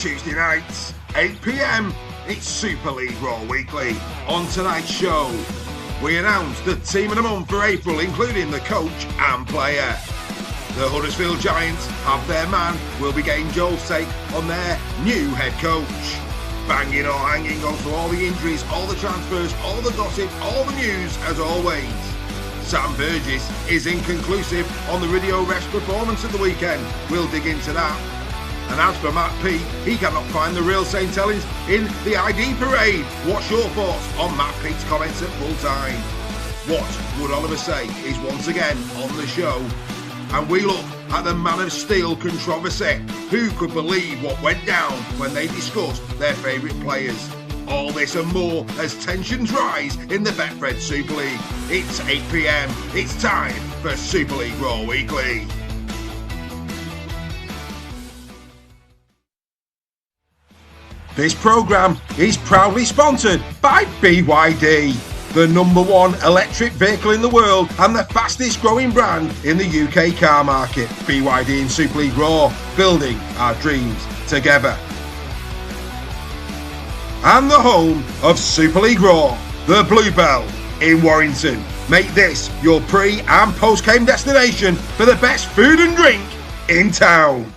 Tuesday nights, 8 p.m, it's Super League Raw Weekly. On tonight's show, we announce the team of the month for April, including the coach and player. The Huddersfield Giants have their man. We'll be getting Joel's take on their new head coach. Banging or hanging on to all the injuries, all the transfers, all the gossip, all the news, as always. Sam Burgess is inconclusive on the Radio Rest performance at the weekend. We'll dig into that. And as for Matt Peet, he cannot find the real St Helens in the ID parade. What's your thoughts on Matt Peet's comments at full time? What would Oliver say is once again on the show? And we look at the Man of Steel controversy. Who could believe what went down when they discussed their favourite players? All this and more as tensions rise in the Betfred Super League. It's 8 p.m. It's time for Super League Raw Weekly. This programme is proudly sponsored by BYD, the #1 electric vehicle in the world and the fastest growing brand in the UK car market. BYD in Super League Raw, building our dreams together. And the home of Super League Raw, the Bluebell in Warrington. Make this your pre- and post-game destination for the best food and drink in town.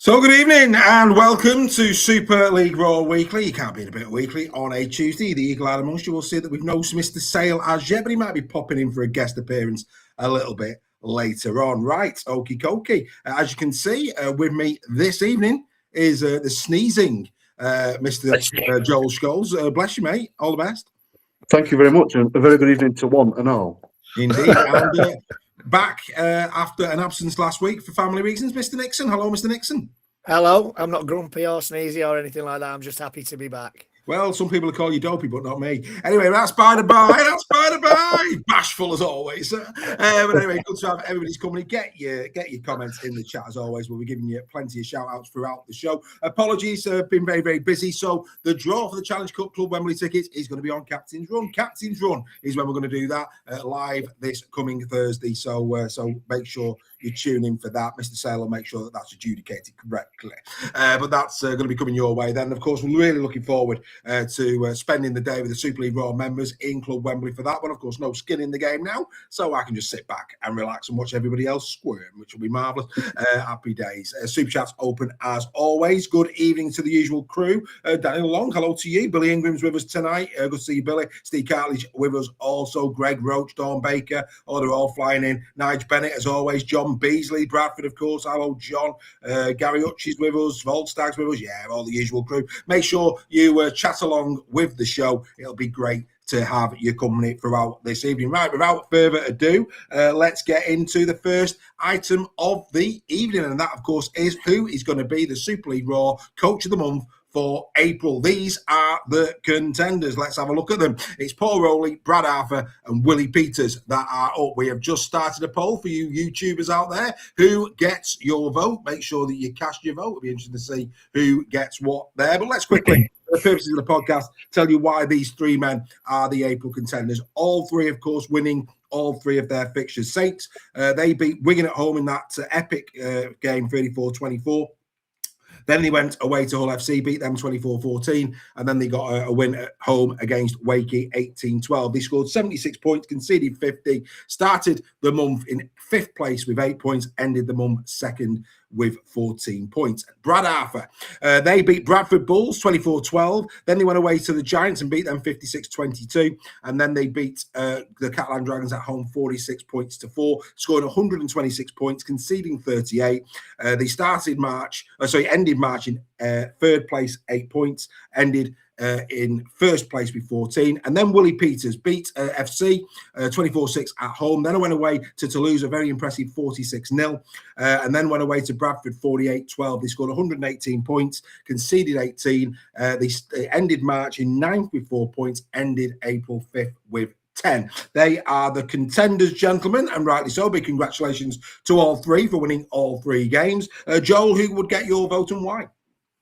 So good evening and welcome to Super League Raw Weekly. You can't beat a bit weekly on a Tuesday. The eagle-eyed amongst you will see that we've no Mr. Sale as yet, but he might be popping in for a guest appearance a little bit later on. Right, okie dokie. As you can see, with me this evening is the sneezing Mr. Joel Scholes. Bless you, mate. All the best. Thank you very much, and a very good evening to one and all. Indeed. And back after an absence last week for family reasons, Mr. Nixon. Hello, Mr. Nixon. Hello. I'm not grumpy or sneezy or anything like that. I'm just happy to be back. Well, some people will call you dopey, but not me. Anyway, that's by the by. That's by the by. Bashful as always. But anyway, good to have everybody's company. Get your comments in the chat as always. We'll be giving you plenty of shout outs throughout the show. Apologies, been very, very busy. So the draw for the Challenge Cup Club Wembley tickets is going to be on Captain's Run. Captain's Run is when we're going to do that live this coming Thursday. So make sure you tune in for that. Mr. Sale will make sure that that's adjudicated correctly. But that's going to be coming your way then. Of course, we're really looking forward to spending the day with the Super League Raw members in Club Wembley for that one. Of course, no skin in the game now, so I can just sit back and relax and watch everybody else squirm, which will be marvellous. Happy days. Super Chat's open as always. Good evening to the usual crew. Daniel Long, hello to you. Billy Ingram's with us tonight. Good to see you, Billy. Steve Cartledge with us also. Greg Roach, Dawn Baker. Oh, they're all flying in. Nigel Bennett, as always. John Beasley, Bradford, of course. Hello, John. Gary Hutchie's with us. Volstag's with us. Yeah, all the usual crew. Make sure you chat along with the show. It'll be great to have your company throughout this evening. Right, without further ado, let's get into the first item of the evening, and that, of course, is who is going to be the Super League Raw Coach of the Month for April. These are the contenders. Let's have a look at them. It's Paul Rowley, Brad Arthur, and Willie Peters that are up. We have just started a poll for you YouTubers out there. Who gets your vote? Make sure that you cast your vote. It'll be interesting to see who gets what there. But let's quickly, for the purposes of the podcast, tell you why these three men are the April contenders. All three, of course, winning all three of their fixtures. Saints, they beat Wigan at home in that epic game, 34-24. Then they went away to Hull FC, beat them 24-14, and then they got a win at home against Wakey, 18-12. They scored 76 points, conceded 50, started the month in 5th place with 8 points, ended the month 2nd with 14 points. Brad Arthur, they beat Bradford Bulls 24-12. Then they went away to the Giants and beat them 56-22. And then they beat the Catalan Dragons at home 46-4, scoring 126 points, conceding 38. They ended March in 3rd place, 8 points, ended in 1st place with 14. And then Willie Peters beat FC 24-6 at home. Then I went away to Toulouse, a very impressive 46-0. And then went away to Bradford 48-12. They scored 118 points, conceded 18. They ended March in 9th with 4 points, ended April 5th with 10. They are the contenders, gentlemen, and rightly so. Big congratulations to all three for winning all three games. Joel, who would get your vote and why?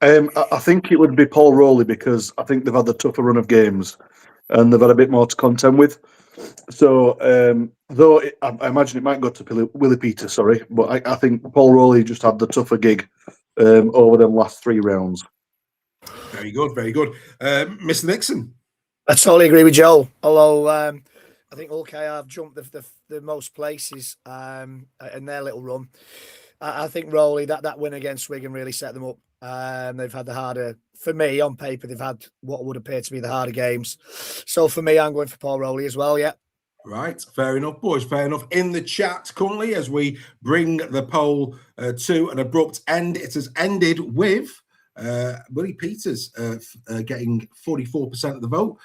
I think it would be Paul Rowley, because I think they've had the tougher run of games and they've had a bit more to contend with. So, I imagine it might go to Willie Peters, but I think Paul Rowley just had the tougher gig over them last 3 rounds. Very good, very good. Mr. Nixon? I totally agree with Joel, although I think OK have jumped the most places in their little run. I think Rowley, that win against Wigan really set them up. They've had the harder, for me, on paper, they've had what would appear to be the harder games. So for me, I'm going for Paul Rowley as well, yeah. Right, fair enough, boys, fair enough. In the chat currently, as we bring the poll to an abrupt end, it has ended with Willie Peters getting 44% of the vote.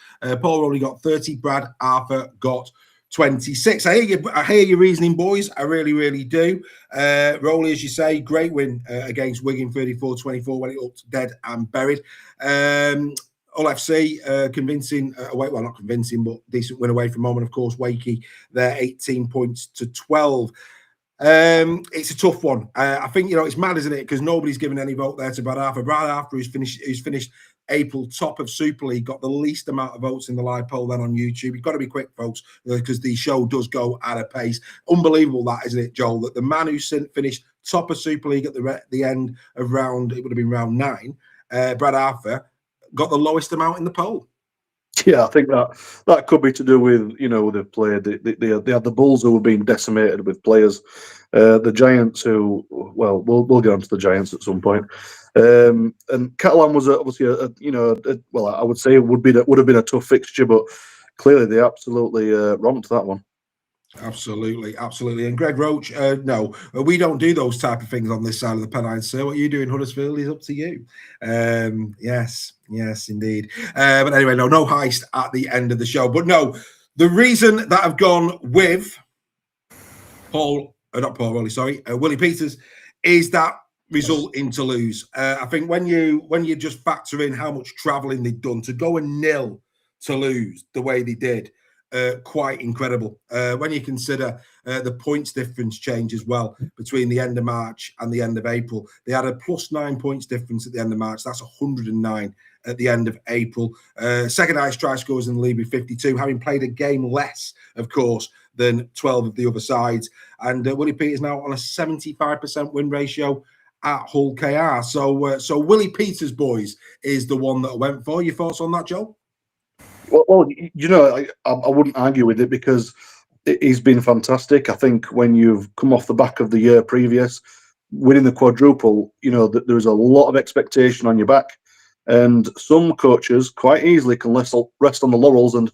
Paul Rowley got 30, Brad Arthur got 26. I hear your reasoning, boys. I really, really do. Rowley, as you say, great win against Wigan, 34-24, when it looked dead and buried. Hull FC, convincing away, well, not convincing, but decent win away from home. And of course, Wakey, they're 18 points to 12. It's a tough one. I think, it's mad, isn't it? Because nobody's given any vote there to Brad Arthur. Brad Arthur, who's finished April top of Super League, got the least amount of votes in the live poll then on YouTube. You've got to be quick, folks, because the show does go at a pace. Unbelievable that, isn't it, Joel? That the man who finished top of Super League at the end of round 9, Brad Arthur, got the lowest amount in the poll. Yeah, I think that could be to do with, they've played. They had the Bulls who were being decimated with players. The Giants who, well, we'll get onto the Giants at some point. And Catalan was obviously I would say it would have been a tough fixture, but clearly they absolutely romped that one. Absolutely. And Greg Roach, no, we don't do those type of things on this side of the Pennine, sir. What you do in Huddersfield is up to you. Yes, indeed. But anyway, no heist at the end of the show. But no, the reason that I've gone with Willie Peters is that result in Toulouse. I think when you just factor in how much travelling they'd done to go and nil Toulouse the way they did, quite incredible. When you consider the points difference change as well between the end of March and the end of April, they had a +9 points difference at the end of March. That's 109 at the end of April. Second highest try scores in the league with 52, having played a game less, of course, than 12 of the other sides. And Willie Peters now on a 75% win ratio at Hull KR. So Willie Peters' boys is the one that I went for. Your thoughts on that, Joel? Well, I wouldn't argue with it because he's been fantastic. I think when you've come off the back of the year previous, winning the quadruple, there's a lot of expectation on your back. And some coaches quite easily can rest on the laurels and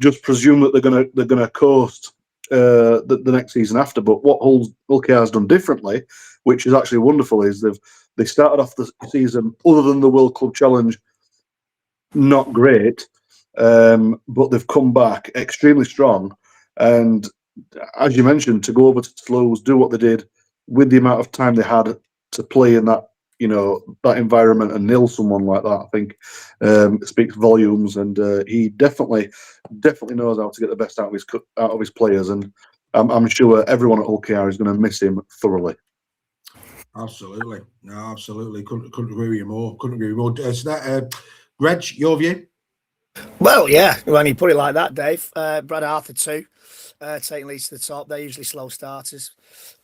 just presume that they're gonna coast the next season after. But what Hull KR has done differently, which is actually wonderful, is they started off the season, other than the World Club Challenge, not great, but they've come back extremely strong. And as you mentioned, to go over to Toulouse, do what they did with the amount of time they had to play in that that environment and nil someone like that, I think speaks volumes. And he definitely knows how to get the best out of his players. And I'm sure everyone at Hull KR is going to miss him thoroughly. Absolutely, no, absolutely. Couldn't agree with you more. Reg, your view? Well, yeah, when you put it like that, Dave, Brad Arthur too, taking leads to the top. They're usually slow starters.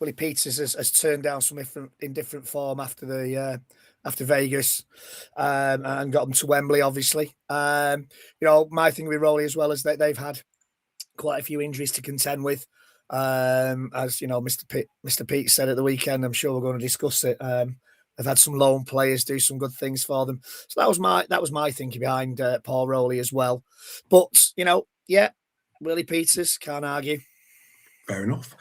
Willie Peters has turned down some different form after Vegas, and got them to Wembley, obviously. My thing with Rowley as well is that they've had quite a few injuries to contend with. As you know, Mr. Peet said at the weekend, I'm sure we're going to discuss it. They've had some lone players do some good things for them. So that was my thinking behind Paul Rowley as well. But Willie Peters, can't argue. Fair enough.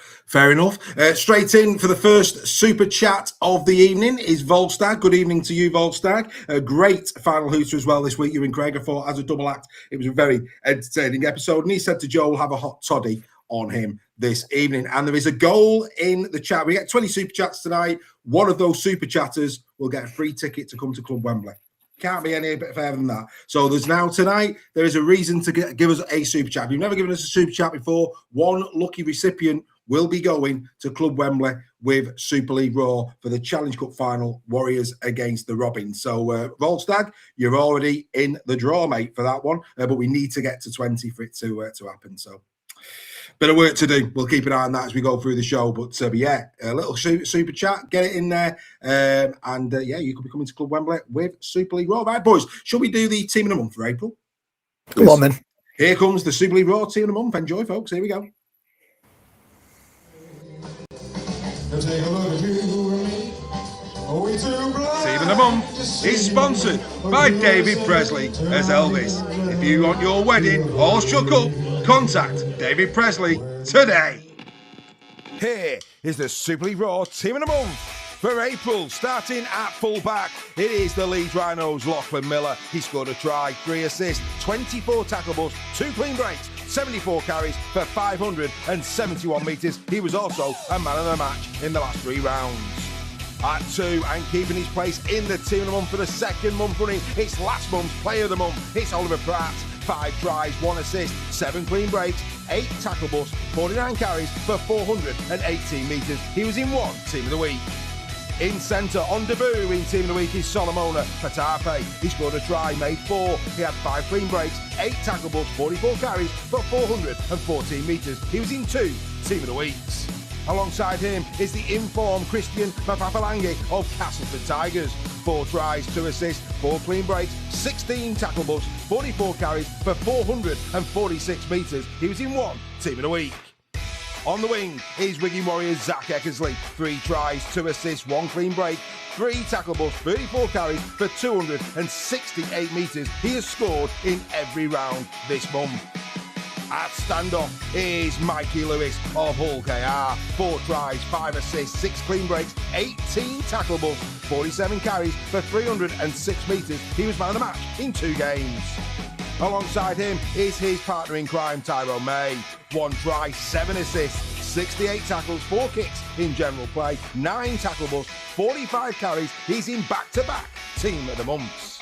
Straight in for the first super chat of the evening is Volstagg. Good evening to you, Volstagg. A great final hooter as well this week, you and Craig. I thought as a double act, it was a very entertaining episode. And he said to Joel, have a hot toddy on him this evening. And there is a goal in the chat. We get 20 super chats tonight. One of those super chatters will get a free ticket to come to Club Wembley. Can't be any bit further than that. So there is a reason to give us a super chat. If you've never given us a super chat before, one lucky recipient will be going to Club Wembley with Super League Raw for the Challenge Cup final, Warriors against the Robins. So, Volstagg, you're already in the draw, mate, for that one. But we need to get to 20 for it to happen. So, bit of work to do. We'll keep an eye on that as we go through the show. But a little super chat, get it in there. You could be coming to Club Wembley with Super League Raw. Right, boys, shall we do the team of the month for April? Come on, then. Here comes the Super League Raw team of the month. Enjoy, folks. Here we go. Team of the month is sponsored by David Presley as Elvis. If you want your wedding all shook up, contact David Presley today. Here is the Super League Raw team of the month for April. Starting at full-back, it is the Leeds Rhinos, Lachlan Miller. He scored a try, 3 assists, 24 tackles, 2 clean breaks, 74 carries for 571 metres. He was also a man of the match in the last 3 rounds. At 2, and keeping his place in the team of the month for the second month running, it's last month's player of the month. It's Oliver Pratt. 5 tries, 1 assist, 7 clean breaks, 8 tackle busts, 49 carries for 418 metres. He was in 1 team of the week. In centre, on debut in team of the week is Solomona Patape. He scored a try, made 4. He had 5 clean breaks, 8 tackle busts, 44 carries for 414 metres. He was in 2 team of the weeks. Alongside him is the informed Christian Mapapalangi of Castleford Tigers. 4 tries, 2 assists, 4 clean breaks, 16 tackle busts, 44 carries for 446 metres. He was in 1 team of the week. On the wing is Wigan Warriors Zach Eckersley. 3 tries, 2 assists, 1 clean break, 3 tackle busts, 34 carries for 268 metres. He has scored in every round this month. At standoff is Mikey Lewis of Hull KR. 4 tries, 5 assists, 6 clean breaks, 18 tackle busts, 47 carries for 306 metres. He was man of the match in 2 games. Alongside him is his partner in crime, Tyrone May. 1 try, 7 assists, 68 tackles, 4 kicks in general play, 9 tackle busts, 45 carries. He's in back-to-back team of the months.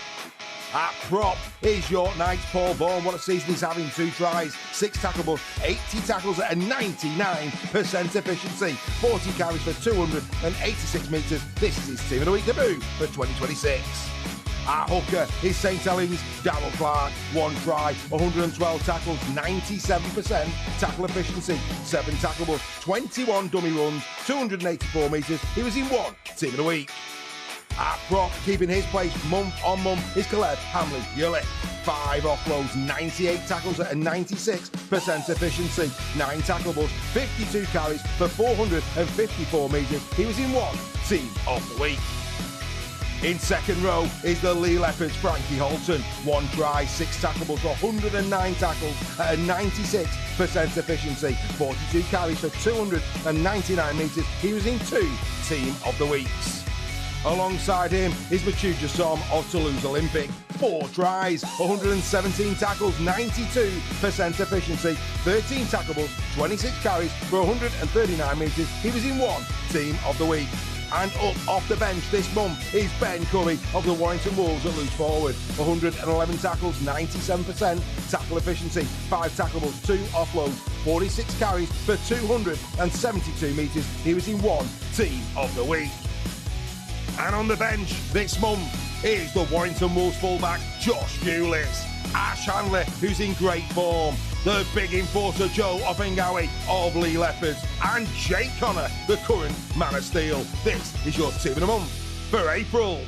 At prop is York Knights Paul Vaughan. What a season he's having. 2 tries, 6 tackle busts, 80 tackles at a 99% efficiency, 40 carries for 286 metres. This is his team of the week debut for 2026. At hooker is St Helens Darryl Clark. 1 try, 112 tackles, 97% tackle efficiency, 7 tackle busts, 21 dummy runs, 284 metres. He was in 1 team of the week. At prop, keeping his place month on month, is Caleb Hamley-Yullick. 5 offloads, 98 tackles at a 96% efficiency, 9 tackleables, 52 carries for 454 metres. He was in one team of the week. In second row is the Lee Leopards' Frankie Holton. 1 try, 6 tackleables, 109 tackles at a 96% efficiency, 42 carries for 299 metres. He was in 2 team of the weeks. Alongside him is Machuja Som of Toulouse Olympic. 4 tries, 117 tackles, 92% efficiency, 13 tackleables, 26 carries for 139 metres. He was in 1 team of the week. And up off the bench this month is Ben Curry of the Warrington Wolves at loose forward. 111 tackles, 97% tackle efficiency, 5 tackleables, 2 offloads, 46 carries for 272 metres. He was in 1 team of the week. And on the bench this month is the Warrington Wolves fullback Josh Hewlett. Ash Handley, who's in great form. The big enforcer Joe Oppengawi of Lee Leopards. And Jake Connor, the current Man of Steel. This is your team of the month for April.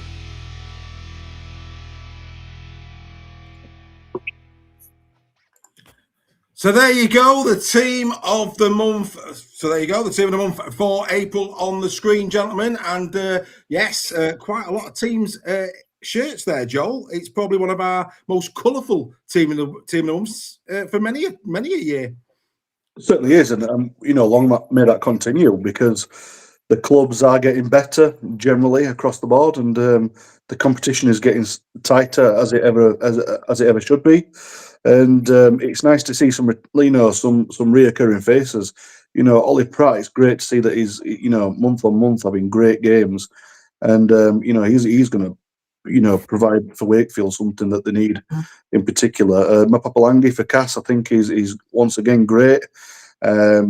So there you go, the team of the month. So there you go, the team of the month for April on the screen, gentlemen. And yes, quite a lot of teams' shirts there, Joel. It's probably one of our most colourful team of the months for many a year. It certainly is, and long may that continue, because the clubs are getting better generally across the board, and the competition is getting tighter as it ever should be. And it's nice to see some reoccurring faces. Ollie Pratt, it's great to see that he's month on month having great games, and he's going to provide for Wakefield something that they need in particular. Mapapalangi for Cass, I think he's once again great. I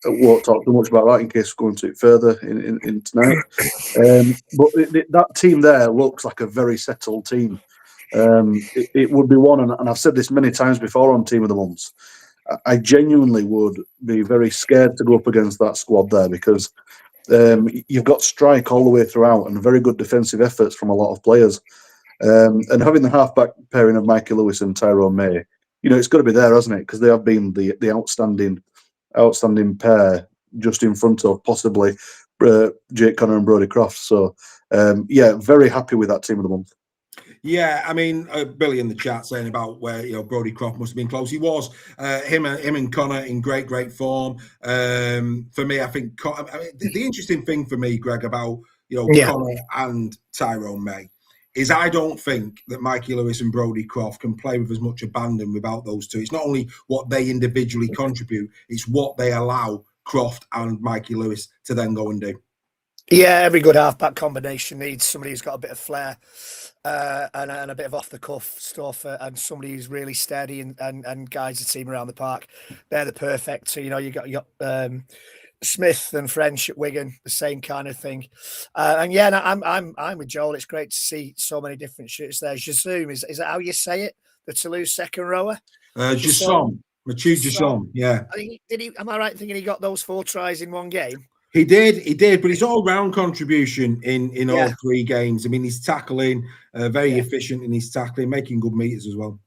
won't talk too much about that in case we're going to it further in tonight. But that team there looks like a very settled team. It would be one, and I've said this many times before on Team of the Months, I genuinely would be very scared to go up against that squad there, because you've got strike all the way throughout and very good defensive efforts from a lot of players. And having the halfback pairing of Mikey Lewis and Tyrone May, it's got to be there, hasn't it? Because they have been the outstanding pair, just in front of possibly Jake Connor and Brodie Croft. So, very happy with that Team of the Month. Yeah, I mean, Billy in the chat saying about where Brodie Croft must have been close. He was. Him and Connor in great form. For me, I think the interesting thing for me, Greg, about Connor and Tyrone May is I don't think that Mikey Lewis and Brodie Croft can play with as much abandon without those two. It's not only what they individually contribute; it's what they allow Croft and Mikey Lewis to then go and do. Yeah, every good halfback combination needs somebody who's got a bit of flair and a bit of off-the-cuff stuff, and somebody who's really steady and guides the team around the park. They're the perfect. So, you got Smith and French at Wigan, the same kind of thing. I'm with Joel. It's great to see so many different shirts there. Jazoom, is that how you say it? The Toulouse second rower? Jasom. Machuja Som, yeah. Am I right in thinking he got those 4 tries in one game? He did, but his all-round contribution in all 3 games. I mean, he's tackling, very efficient in his tackling, making good meters as well.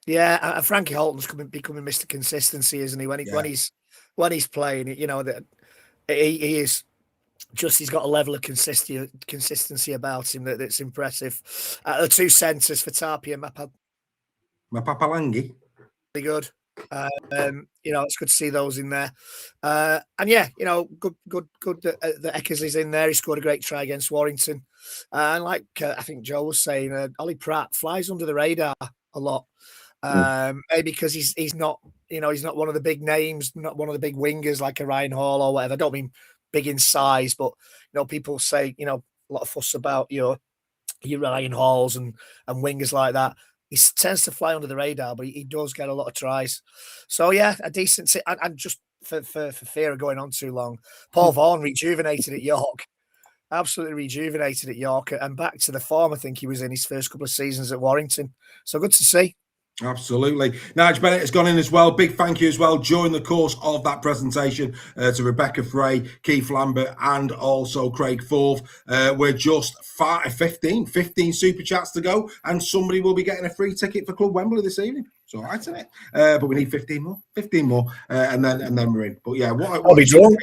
Yeah, and Frankie Holton's becoming Mr. Consistency, isn't he? When he's playing, that he is just, he's got a level of consistency about him that's impressive. The 2 centres for Tapi and Mapapalangi, pretty good. It's good to see those in there. Good that Eckersley's in there. He scored a great try against Warrington. And like I think Joe was saying, Ollie Pratt flies under the radar a lot. Maybe because he's not one of the big names, not one of the big wingers like a Ryan Hall or whatever. I don't mean big in size, but people say, a lot of fuss about your Ryan Halls and wingers like that. He tends to fly under the radar, but he does get a lot of tries. So, a decent... And just for fear of going on too long, Paul Vaughan rejuvenated at York. Absolutely rejuvenated at York. And back to the form I think he was in his first couple of seasons at Warrington. So, good to see. Absolutely. Nigel Bennett has gone in as well. Big thank you as well during the course of that presentation to Rebecca Frey, Keith Lambert, and also Craig Forth. We're just 15 super chats to go, and somebody will be getting a free ticket for Club Wembley this evening. It's all right, isn't it? But we need 15 more, and then we're in. But yeah, I'll be drunk.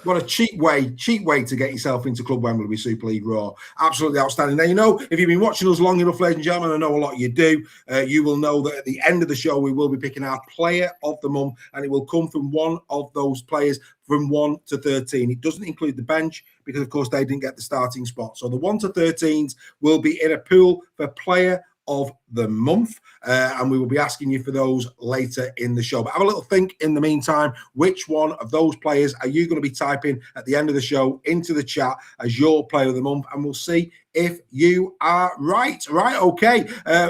What a cheap way to get yourself into Club Wembley with Super League Raw. Absolutely outstanding. Now, you know, if you've been watching us long enough, ladies and gentlemen, I know a lot of you do, you will know that at the end of the show, we will be picking our player of the month, and it will come from one of those players from 1 to 13. It doesn't include the bench because, of course, they didn't get the starting spot. So the 1 to 13s will be in a pool for player of the month, and we will be asking you for those later in the show. But have a little think in the meantime, which one of those players are you going to be typing at the end of the show into the chat as your player of the month, and we'll see if you are right. Okay,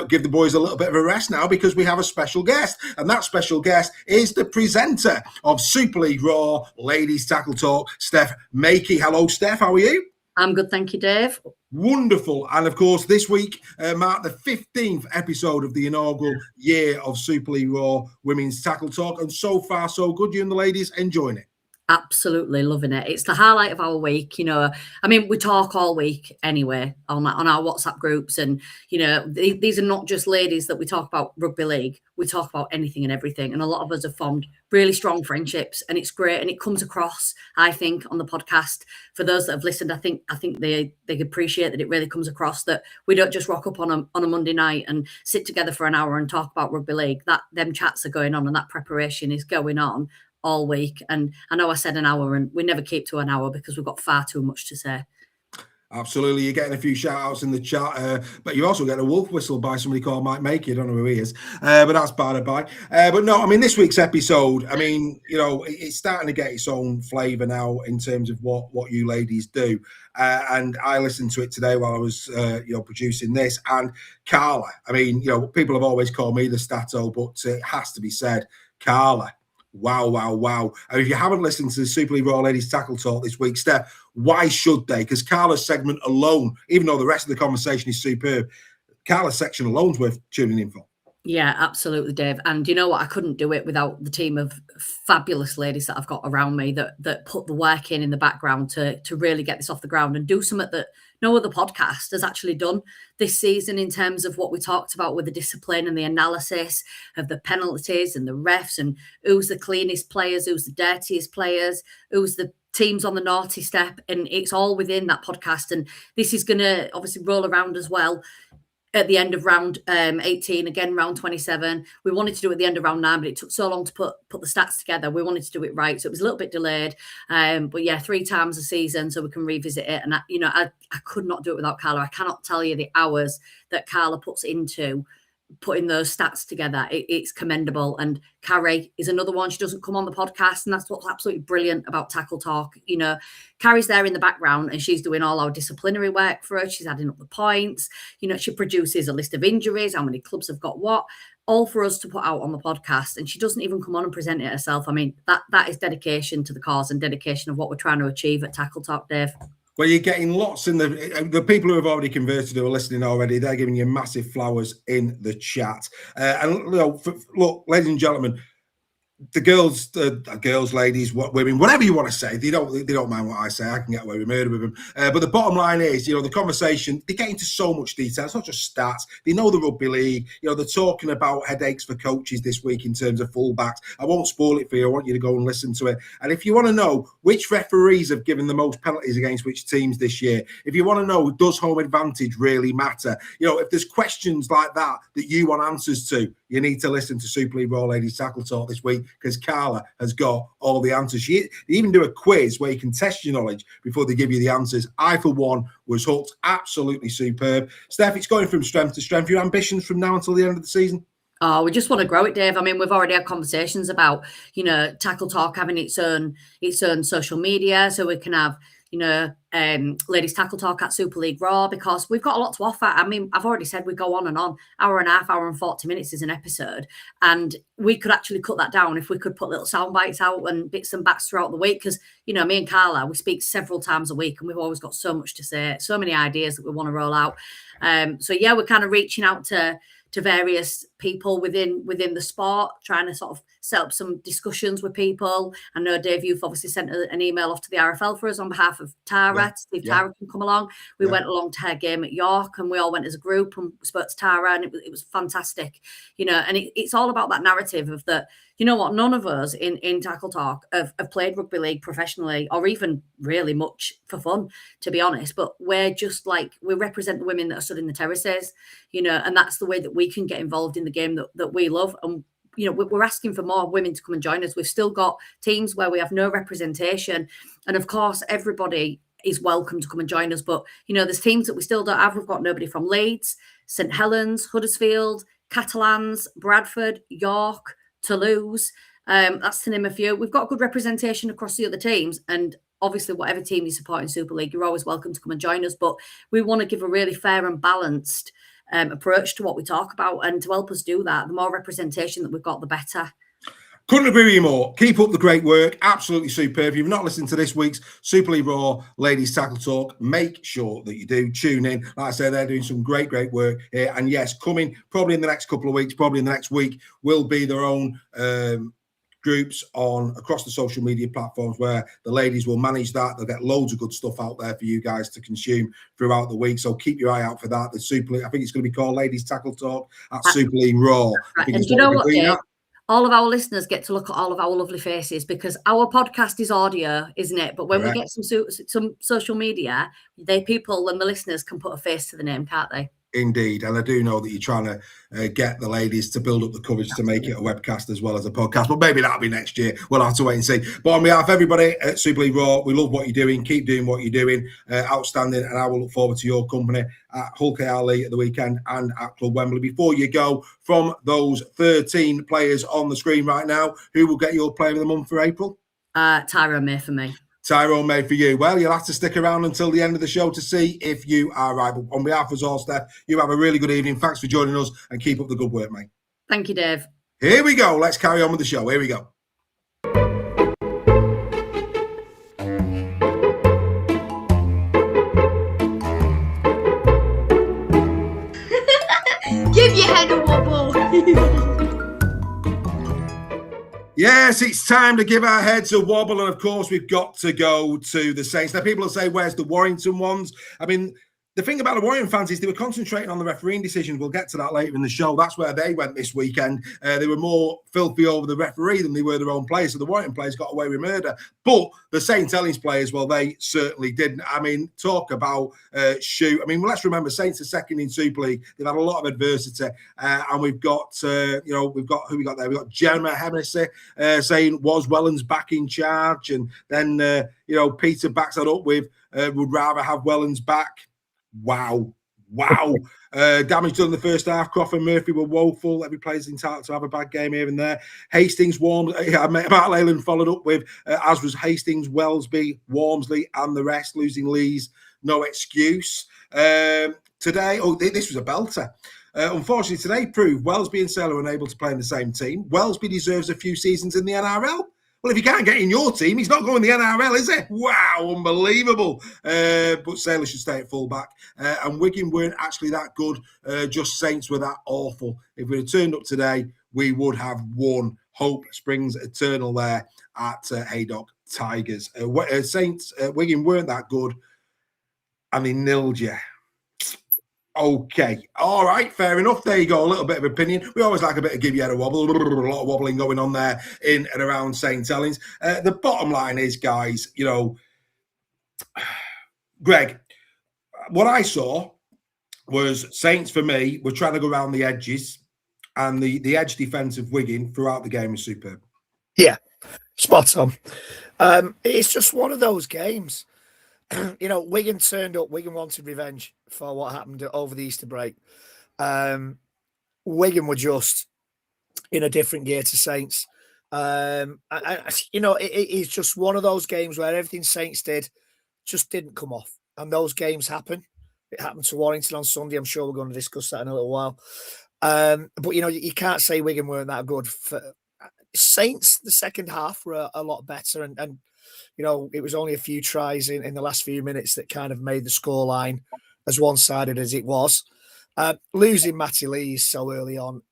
give the boys a little bit of a rest now because we have a special guest, and that special guest is the presenter of Super League Raw Ladies Tackle Talk, Steph Makey. Hello, Steph, how are you? I'm good, thank you, Dave. Wonderful. And of course, this week marked the 15th episode of the inaugural year of Super League Raw Women's Tackle Talk. And so far, so good. You and the ladies enjoying it? Absolutely loving it. It's the highlight of our week. You know, I mean, we talk all week anyway on our WhatsApp groups, and you know, these are not just ladies that we talk about rugby league. We talk about anything and everything, and a lot of us have formed really strong friendships, and it's great. And it comes across, I think, on the podcast. For those that have listened, I think they appreciate that it really comes across that we don't just rock up on a Monday night and sit together for an hour and talk about rugby league. That them chats are going on, and that preparation is going on all week. And I know I said an hour, and we never keep to an hour because we've got far too much to say. Absolutely. You're getting a few shout outs in the chat, but you also get a wolf whistle by somebody called Mike Makey. I don't know who he is, but that's by the by. But no, I mean, this week's episode, I mean, you know, it's starting to get its own flavour now in terms of what you ladies do. And I listened to it today while I was, producing this. And Carla, I mean, you know, people have always called me the Stato, but it has to be said, Carla. Wow. And if you haven't listened to the Super League Raw Ladies Tackle Talk this week, Steph, why should they? Because Carla's segment alone, even though the rest of the conversation is superb, Carla's section alone is worth tuning in for. Yeah, absolutely, Dave. And you know what? I couldn't do it without the team of fabulous ladies that I've got around me that put the work in the background to really get this off the ground and do something that no other podcast has actually done this season in terms of what we talked about with the discipline and the analysis of the penalties and the refs and who's the cleanest players, who's the dirtiest players, who's the teams on the naughty step. And it's all within that podcast. And this is going to obviously roll around as well at the end of round 18, again, round 27. We wanted to do it at the end of round 9, but it took so long to put the stats together. We wanted to do it right. So it was a little bit delayed. But yeah, 3 times a season so we can revisit it. And, I could not do it without Carla. I cannot tell you the hours that Carla puts into putting those stats together. It's commendable. And Carrie is another one. She doesn't come on the podcast, and that's what's absolutely brilliant about Tackle Talk. You know, Carrie's there in the background and she's doing all our disciplinary work for us. She's adding up the points. You know, she produces a list of injuries, how many clubs have got what, all for us to put out on the podcast. And she doesn't even come on and present it herself. I mean, that is dedication to the cause and dedication of what we're trying to achieve at Tackle Talk, Dave. Well, you're getting lots in the people who have already converted who are listening already. They're giving you massive flowers in the chat. And look, ladies and gentlemen, the girls, ladies, women, whatever you want to say, they don't mind what I say. I can get away with murder with them. But the bottom line is, you know, the conversation, they get into so much detail. It's not just stats. They know the rugby league. You know, they're talking about headaches for coaches this week in terms of fullbacks. I won't spoil it for you. I want you to go and listen to it. And if you want to know which referees have given the most penalties against which teams this year, if you want to know, does home advantage really matter? You know, if there's questions like that you want answers to, you need to listen to Super League Raw Ladies Tackle Talk this week because Carla has got all the answers. They even do a quiz where you can test your knowledge before they give you the answers. I, for one, was hooked. Absolutely superb. Steph, it's going from strength to strength. Your ambitions from now until the end of the season? Oh, we just want to grow it, Dave. I mean, we've already had conversations about, you know, Tackle Talk having its own social media, so we can have, you know, Ladies Tackle Talk at Super League Raw, because we've got a lot to offer. I mean, I've already said we go on and on. Hour and a half, hour and 40 minutes is an episode. And we could actually cut that down if we could put little sound bites out and bits and bats throughout the week. Because, you know, me and Carla, we speak several times a week and we've always got so much to say, so many ideas that we want to roll out. So, yeah, we're kind of reaching out to to various people within the sport, trying to sort of set up some discussions with people. I know, Dave, you've obviously sent an email off to the RFL for us on behalf of Tara, to see if Tara can come along. We went along to her game at York, and we all went as a group and spoke to Tara, and it was fantastic, you know. And it's all about that narrative of that, you know what, none of us in Tackle Talk have played rugby league professionally or even really much for fun, to be honest. But we're just like, we represent the women that are stood in the terraces, you know, and that's the way that we can get involved in the game that we love. And, you know, we're asking for more women to come and join us. We've still got teams where we have no representation. And of course, everybody is welcome to come and join us. But, you know, there's teams that we still don't have. We've got nobody from Leeds, St Helens, Huddersfield, Catalans, Bradford, York, Toulouse. That's to name a few. We've got good representation across the other teams, and obviously whatever team you support in Super League, you're always welcome to come and join us. But we want to give a really fair and balanced approach to what we talk about, and to help us do that, the more representation that we've got, the better. Couldn't agree with you more. Keep up the great work. Absolutely superb. If you've not listened to this week's Super League Raw Ladies Tackle Talk, make sure that you do tune in. Like I say, they're doing some great work here. And yes, coming probably in the next couple of weeks, probably in the next week, will be their own groups on across the social media platforms where the ladies will manage that. They'll get loads of good stuff out there for you guys to consume throughout the week. So keep your eye out for that. The Super League, I think it's going to be called Ladies Tackle Talk at Super League Raw. Right. And do you know what, Dave? All of our listeners get to look at all of our lovely faces, because our podcast is audio, isn't it? But when we get some social media, people and the listeners can put a face to the name, can't they? Indeed. And I do know that you're trying to get the ladies to build up the courage to make it a webcast as well as a podcast. But maybe that'll be next year. We'll have to wait and see. But on behalf of everybody at Super League Raw, we love what you're doing. Keep doing what you're doing. Outstanding. And I will look forward to your company at Hull KR at the weekend and at Club Wembley. Before you go, from those 13 players on the screen right now, who will get your player of the month for April? Tyrone May for me. Tyrone May for you. Well, you'll have to stick around until the end of the show to see if you are right. But on behalf of us all, Steph, you have a really good evening. Thanks for joining us, and keep up the good work, mate. Thank you, Dave. Here we go. Let's carry on with the show. Here we go. Give your head a wobble. Yes, it's time to give our heads a wobble. And of course, we've got to go to the Saints. Now, people will say, where's the Warrington ones? I mean, the thing about the Warrington fans is they were concentrating on the refereeing decisions. We'll get to that later in the show. That's where they went this weekend. They were more filthy over the referee than they were their own players. So the Warrington players got away with murder. But the St Helens players, well, they certainly didn't. I mean, talk about shoot. I mean, well, let's remember, Saints are second in Super League. They've had a lot of adversity. And we've got, we've got who we got there? We've got Jeremy Hennessy saying, was Wellens back in charge? And then, Peter backs that up with, would rather have Wellens back. Wow. Damage done in the first half. Crawford and Murphy were woeful. Every player's entitled to have a bad game here and there. Hastings, Mark Leyland followed up with, as was Hastings, Wellesby, Walmsley, and the rest, losing Lees. No excuse. Today, this was a belter. Unfortunately, today proved Wellesby and Sailor were unable to play in the same team. Wellesby deserves a few seasons in the NRL. Well, if you can't get in your team, he's not going the NRL, is it? Wow, unbelievable. But Sailor should stay at fullback. And Wigan weren't actually that good. Just Saints were that awful. If we'd have turned up today, we would have won. Hope springs eternal there at Haydock Tigers. Saints, Wigan weren't that good. And they nilled you. Okay. All right. Fair enough. There you go. A little bit of opinion. We always like a bit of give you a wobble. A lot of wobbling going on there in and around St Helens. The bottom line is, guys, Greg, what I saw was Saints, for me, were trying to go around the edges, and the edge defence of Wigan throughout the game was superb. Yeah. Spot on. It's just one of those games. Wigan turned up. Wigan wanted revenge for what happened over the Easter break. Wigan were just in a different gear to Saints. It is just one of those games where everything Saints did just didn't come off. And those games happen. It happened to Warrington on Sunday. I'm sure we're going to discuss that in a little while. But you can't say Wigan weren't that good. For Saints, the second half were a lot better. And it was only a few tries in the last few minutes that kind of made the scoreline as one-sided as it was. Losing Matty Lees so early on,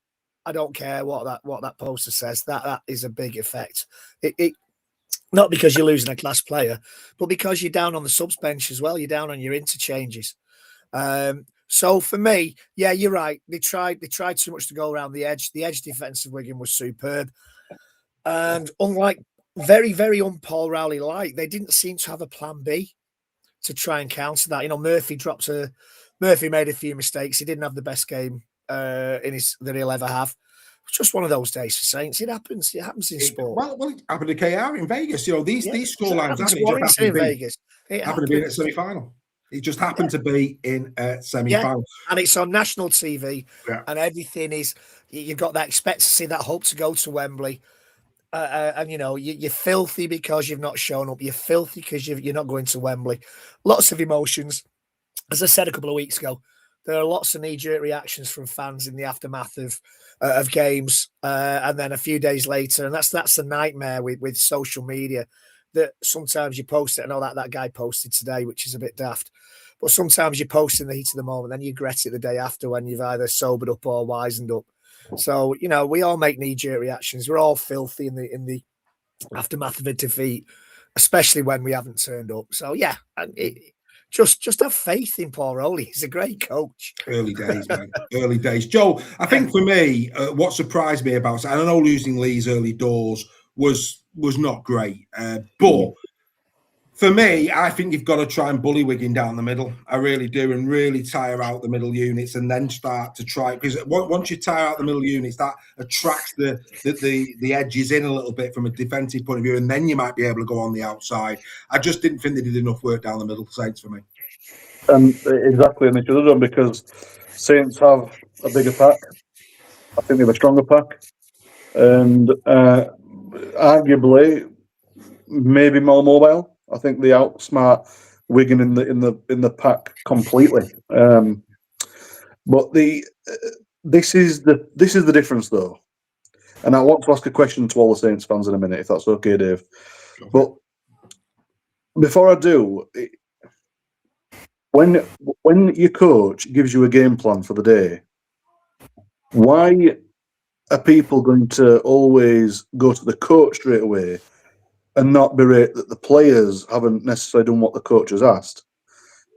I don't care what that poster says. That is a big effect. It not because you're losing a class player, but because you're down on the subs bench as well. You're down on your interchanges. So for me, yeah, you're right. They tried too much to go around the edge. The edge defense of Wigan was superb, and unlike very Paul Rowley light, they didn't seem to have a plan B to try and counter that. Murphy made a few mistakes. He didn't have the best game that he'll ever have. It's just one of those days for Saints. It happens. It happens in sport. Well, it happened to KR in Vegas. These scorelines happen in Vegas. It happened to be in a semi-final. It just happened to be in a semi-final. Yeah. And it's on national TV, and everything is. You've got that expect to see that hope to go to Wembley, and you're filthy because you've not shown up. You're filthy because you're not going to Wembley. Lots of emotions. As I said a couple of weeks ago, there are lots of knee-jerk reactions from fans in the aftermath of games, and then a few days later, and that's the nightmare with social media. That sometimes you post it. I know that guy posted today, which is a bit daft, but sometimes you post in the heat of the moment, then you regret it the day after when you've either sobered up or wisened up. So we all make knee-jerk reactions. We're all filthy in the aftermath of a defeat, especially when we haven't turned up. So yeah, just have faith in Paul Rowley. He's a great coach. Early days, man. Early days. Joe, I think for me, what surprised me about, I don't know, losing Lee's early doors was not great. But for me, I think you've got to try and bully Wigan down the middle. I really do, and really tire out the middle units, and then start to try, because once you tire out the middle units, that attracts the edges in a little bit from a defensive point of view, and then you might be able to go on the outside. I just didn't think they did enough work down the middle, Saints, for me. Exactly, and they should have done, because Saints have a bigger pack. I think they have a stronger pack, and arguably maybe more mobile. I think they outsmart Wigan in the pack completely. But this is the difference, though. And I want to ask a question to all the Saints fans in a minute, if that's okay, Dave. But before I do, when your coach gives you a game plan for the day, why are people going to always go to the coach straight away and not berate that the players haven't necessarily done what the coach has asked?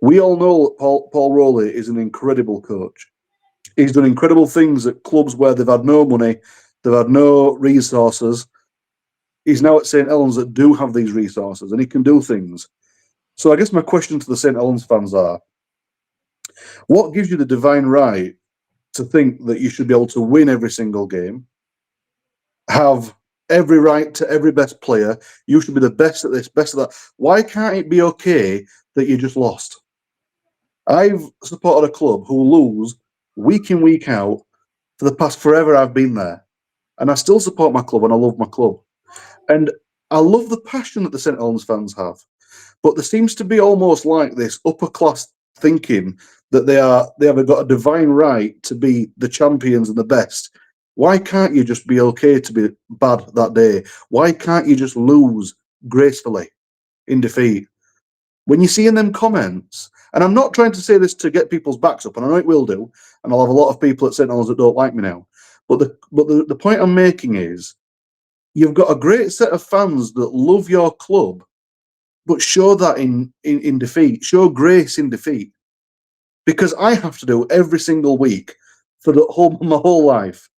We all know that Paul Rowley is an incredible coach. He's done incredible things at clubs where they've had no money, they've had no resources. He's now at St Helens that do have these resources, and he can do things. So I guess my question to the St Helens fans are, what gives you the divine right to think that you should be able to win every single game, have every right to every best player, you should be the best at this, best at that? Why can't it be okay that you just lost? I've supported a club who lose week in, week out for the past forever. I've been there, and I still support my club, and I love my club. And I love the passion that the St Helens fans have. But there seems to be almost like this upper class thinking that they have got a divine right to be the champions and the best. Why can't you just be okay to be bad that day? Why can't you just lose gracefully in defeat? When you see in them comments, and I'm not trying to say this to get people's backs up, and I know it will do, and I'll have a lot of people at St Helens that don't like me now. But the point I'm making is, you've got a great set of fans that love your club, but show that in defeat. Show grace in defeat. Because I have to do every single week for my whole life.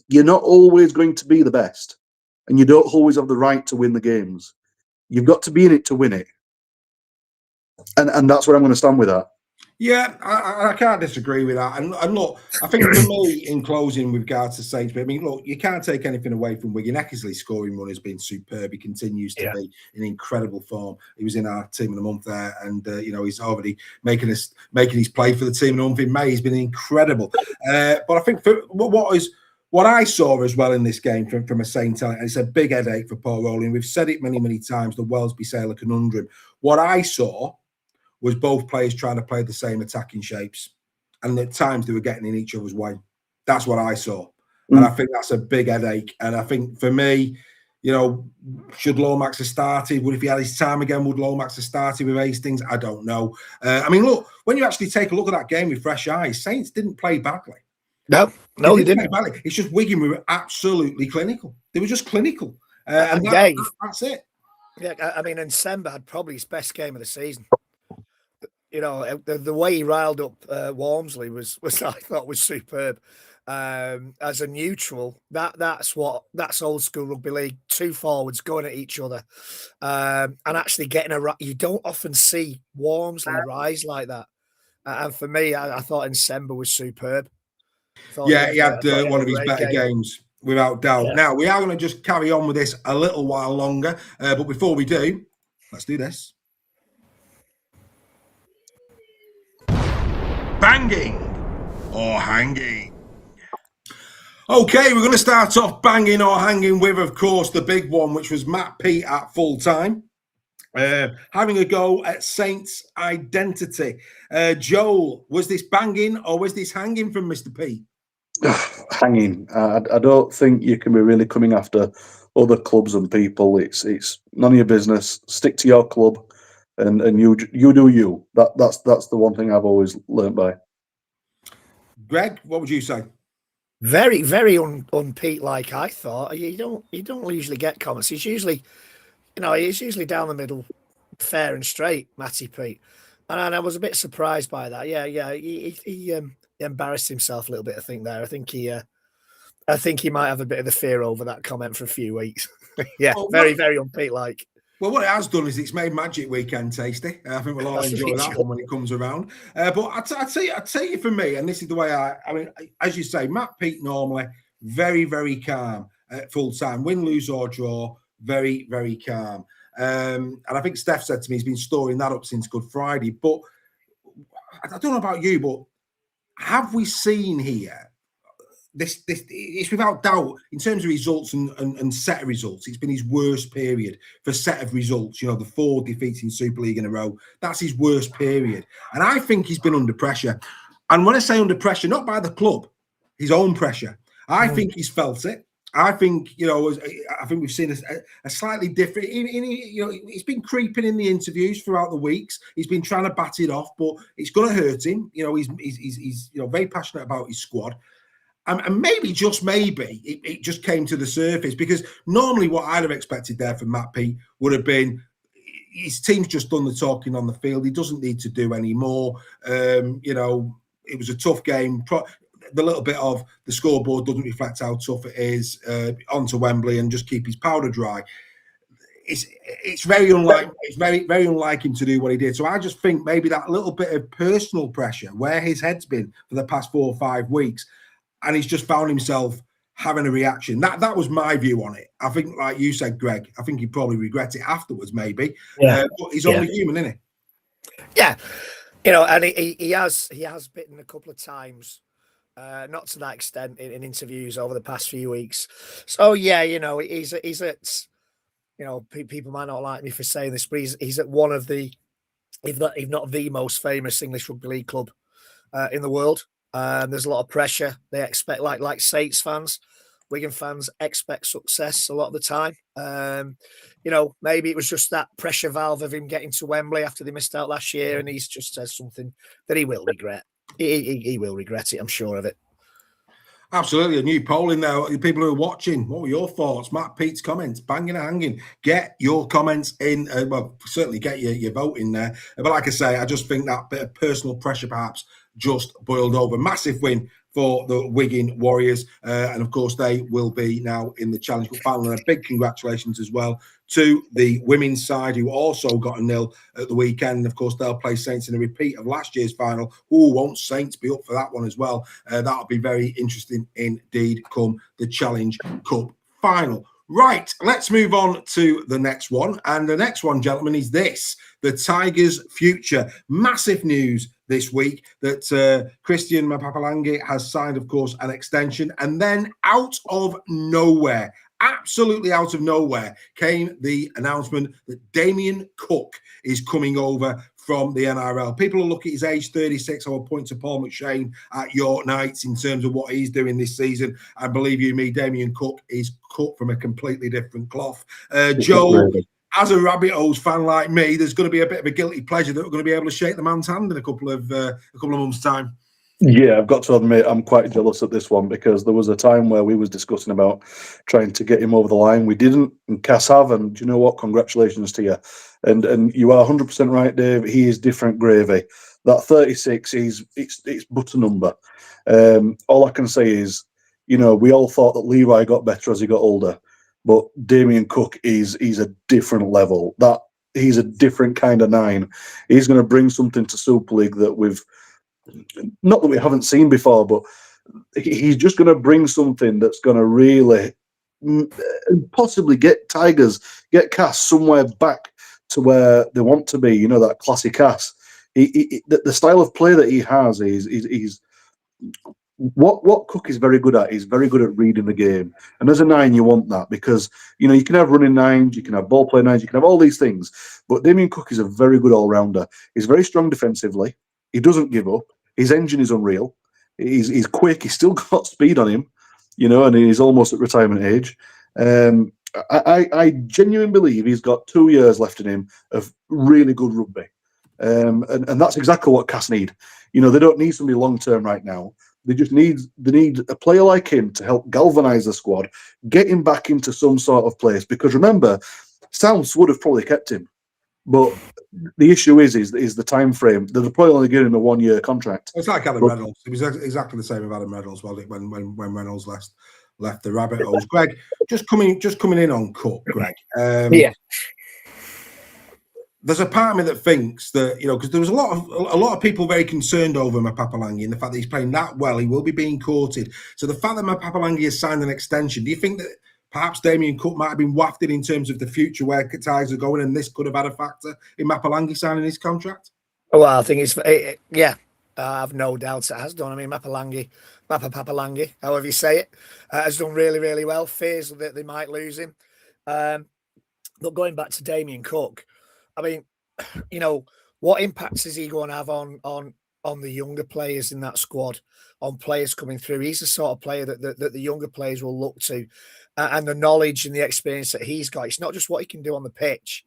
You're not always going to be the best, and you don't always have the right to win the games. You've got to be in it to win it. And that's where I'm going to stand with that. Yeah, I can't disagree with that. And look, I think for me, in closing with regards to Saints, but I mean, look, you can't take anything away from Wigan. Eckersley's scoring run has been superb. He continues to be in incredible form. He was in our team of the month there, and he's already making his play for the team of the month in May. He's been incredible. But I think for what I saw as well in this game from a Saint Helens, and it's a big headache for Paul Rowley. We've said it many times, the Welsby-Sailor conundrum. What I saw was both players trying to play the same attacking shapes, and at times they were getting in each other's way. That's what I saw, and I think that's a big headache. And I think for me, should Lomax have started? Would if he had his time again, would Lomax have started with Hastings? I don't know. Look, when you actually take a look at that game with fresh eyes, Saints didn't play badly. No, they didn't. Play badly. It's just Wigan were absolutely clinical. They were just clinical. And that's it. Yeah, and Semba had probably his best game of the season. The way he riled up Walmsley was I thought was superb. As a neutral, that's old school rugby league. Two forwards going at each other, and actually getting you don't often see Walmsley rise like that. And for me, I thought Semba was superb. He had one of his better games, without doubt. Yeah. Now, we are going to just carry on with this a little while longer. But before we do, let's do this. Banging or hanging? Okay, we're going to start off banging or hanging with, of course, the big one, which was Matt Peet at full time. Having a go at Saints' identity. Joel, was this banging or was this hanging from Mr. Peet? Hanging. I don't think you can be really coming after other clubs and people. It's none of your business. Stick to your club, and you do you. That's the one thing I've always learnt by. Greg, what would you say? Very, very un-Pete like, I thought. You don't usually get comments. He's usually down the middle, fair and straight, Matty Peet. And I was a bit surprised by that. Yeah. He embarrassed himself a little bit, I think, there. I think he might have a bit of the fear over that comment for a few weeks. Very un-Pete like. Well, what it has done is it's made Magic Weekend tasty. I think we'll all enjoy that one when it comes around. But I tell you, for me, and this is the way as you say, Matt Peet normally very, very calm at full time. Win, lose or draw, very, very calm. And I think Steph said to me he's been storing that up since Good Friday. But I don't know about you, but have we seen here? This it's without doubt in terms of results and set of results. It's been his worst period for set of results. The 4 defeats in Super League in a row. That's his worst period, and I think he's been under pressure. And when I say under pressure, not by the club, his own pressure. I think he's felt it. I think I think we've seen a slightly different. He's been creeping in the interviews throughout the weeks. He's been trying to bat it off, but it's going to hurt him. He's very passionate about his squad. And maybe, just maybe, it just came to the surface, because normally what I'd have expected there from Matt Peet would have been his team's just done the talking on the field. He doesn't need to do any more. It was a tough game. The little bit of the scoreboard doesn't reflect how tough it is. Onto Wembley and just keep his powder dry. It's very unlike very unlike him to do what he did. So I just think maybe that little bit of personal pressure, where his head's been for the past 4 or 5 weeks. And he's just found himself having a reaction. That was my view on it. I think, like you said, Greg, I think he'd probably regret it afterwards, maybe. But he's only human, isn't he? Yeah. And he has bitten a couple of times, not to that extent in interviews over the past few weeks. So, he's at, people might not like me for saying this, but he's at one of the, if not the most famous English rugby league club in the world. There's a lot of pressure. They expect, like Saints fans, Wigan fans expect success a lot of the time. Maybe it was just that pressure valve of him getting to Wembley after they missed out last year, and he's just said something that he will regret. He will regret it, I'm sure of it. Absolutely. A new poll in there. People who are watching, what were your thoughts? Matt Peet's comments, banging and hanging. Get your comments in. Certainly get your vote in there. But like I say, I just think that bit of personal pressure perhaps just boiled over. Massive win for the Wigan Warriors. And of course, they will be now in the Challenge Cup final. And a big congratulations as well to the women's side, who also got a 0 at the weekend. And of course, they'll play Saints in a repeat of last year's final. Won't Saints be up for that one as well? That'll be very interesting indeed come the Challenge Cup final. Right, let's move on to the next one. And the next one, gentlemen, is this. The Tigers' future. Massive news this week that Christian Mapapalangi has signed, of course, an extension. And then out of nowhere, absolutely out of nowhere, came the announcement that Damien Cook is coming over from the NRL. People will look at his age, 36. I will point to Paul McShane at York Knights in terms of what he's doing this season. And believe you me, Damien Cook is cut from a completely different cloth. Joe, as a Rabbit Hose fan like me, there's going to be a bit of a guilty pleasure that we're going to be able to shake the man's hand in a couple of months' time. Yeah, I've got to admit, I'm quite jealous at this one because there was a time where we was discussing about trying to get him over the line. We didn't, and Cass have, and do you know what? Congratulations to you. And you are 100% right, Dave. He is different gravy. That 36, it's but a number. All I can say is, you know, we all thought that Leroy got better as he got older, but Damien Cook is a different level. That he's a different kind of nine. He's going to bring something to Super League that not that we haven't seen before, but he's just going to bring something that's going to really possibly get Cass somewhere back to where they want to be. You know, that classy Cass. The style of play that he has is what Cook is very good at. He's very good at reading the game, and as a nine, you want that because you know you can have running nines, you can have ball play nines, you can have all these things. But Damien Cook is a very good all rounder. He's very strong defensively. He doesn't give up. His engine is unreal. He's quick. He's still got speed on him, you know, and he's almost at retirement age. I genuinely believe he's got 2 years left in him of really good rugby. And that's exactly what Cass need. You know, they don't need somebody long term right now. They need a player like him to help galvanise the squad, get him back into some sort of place. Because remember, Sounds would have probably kept him. But the issue is the time frame. They're probably only giving him a 1 year contract. It's like Adam Reynolds. It was exactly the same with Adam Reynolds when Reynolds left the Rabbit Holes. Greg, just coming in on Cook, Greg. Yeah. There's a part of me that thinks that, you know, because there was a lot of people very concerned over Mapapalangi and the fact that he's playing that well, he will be being courted. So the fact that Mapapalangi has signed an extension, do you think that perhaps Damien Cook might have been wafted in terms of the future where Tigers are going, and this could have had a factor in Mapapalangi signing his contract? Well, I think yeah, I have no doubts it has done. I mean, Mapapalangi, however you say it, has done really, really well. Fears that they might lose him. But going back to Damien Cook, I mean, you know, what impacts is he going to have on the younger players in that squad, on players coming through? He's the sort of player that the younger players will look to, and the knowledge and the experience that he's got. It's not just what he can do on the pitch,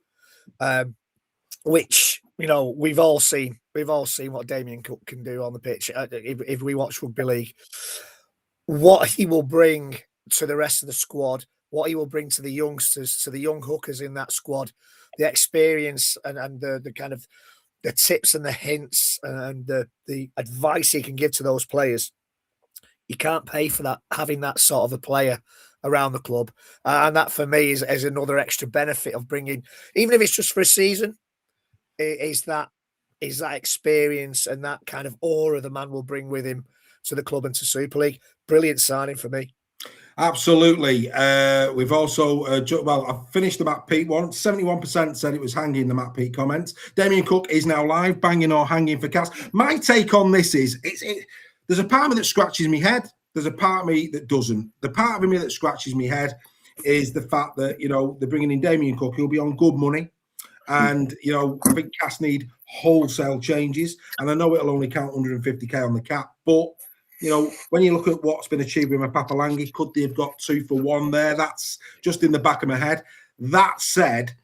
which, you know, we've all seen what Damien Cook can do on the pitch. If we watch Rugby League, what he will bring to the rest of the squad, what he will bring to the youngsters, to the young hookers in that squad, the experience and the kind of the tips and the hints and the advice he can give to those players. You can't pay for that, having that sort of a player around the club. And that for me is another extra benefit of bringing, even if it's just for a season, is that experience and that kind of aura the man will bring with him to the club and to Super League. Brilliant signing for me. Absolutely. We've also, I've finished the Matt Peet one. 71% said it was hanging in the Matt Peet comments. Damien Cook is now live, banging or hanging for Cass. My take on this is, there's a part of me that scratches my head. There's a part of me that doesn't. The part of me that scratches my head is the fact that, you know, they're bringing in Damien Cook. He'll be on good money. And, you know, I think Cass need wholesale changes. And I know it'll only count 150k on the cap, but you know, when you look at what's been achieved with Mapapalangi, could they have got 2 for 1 there? That's just in the back of my head. That said,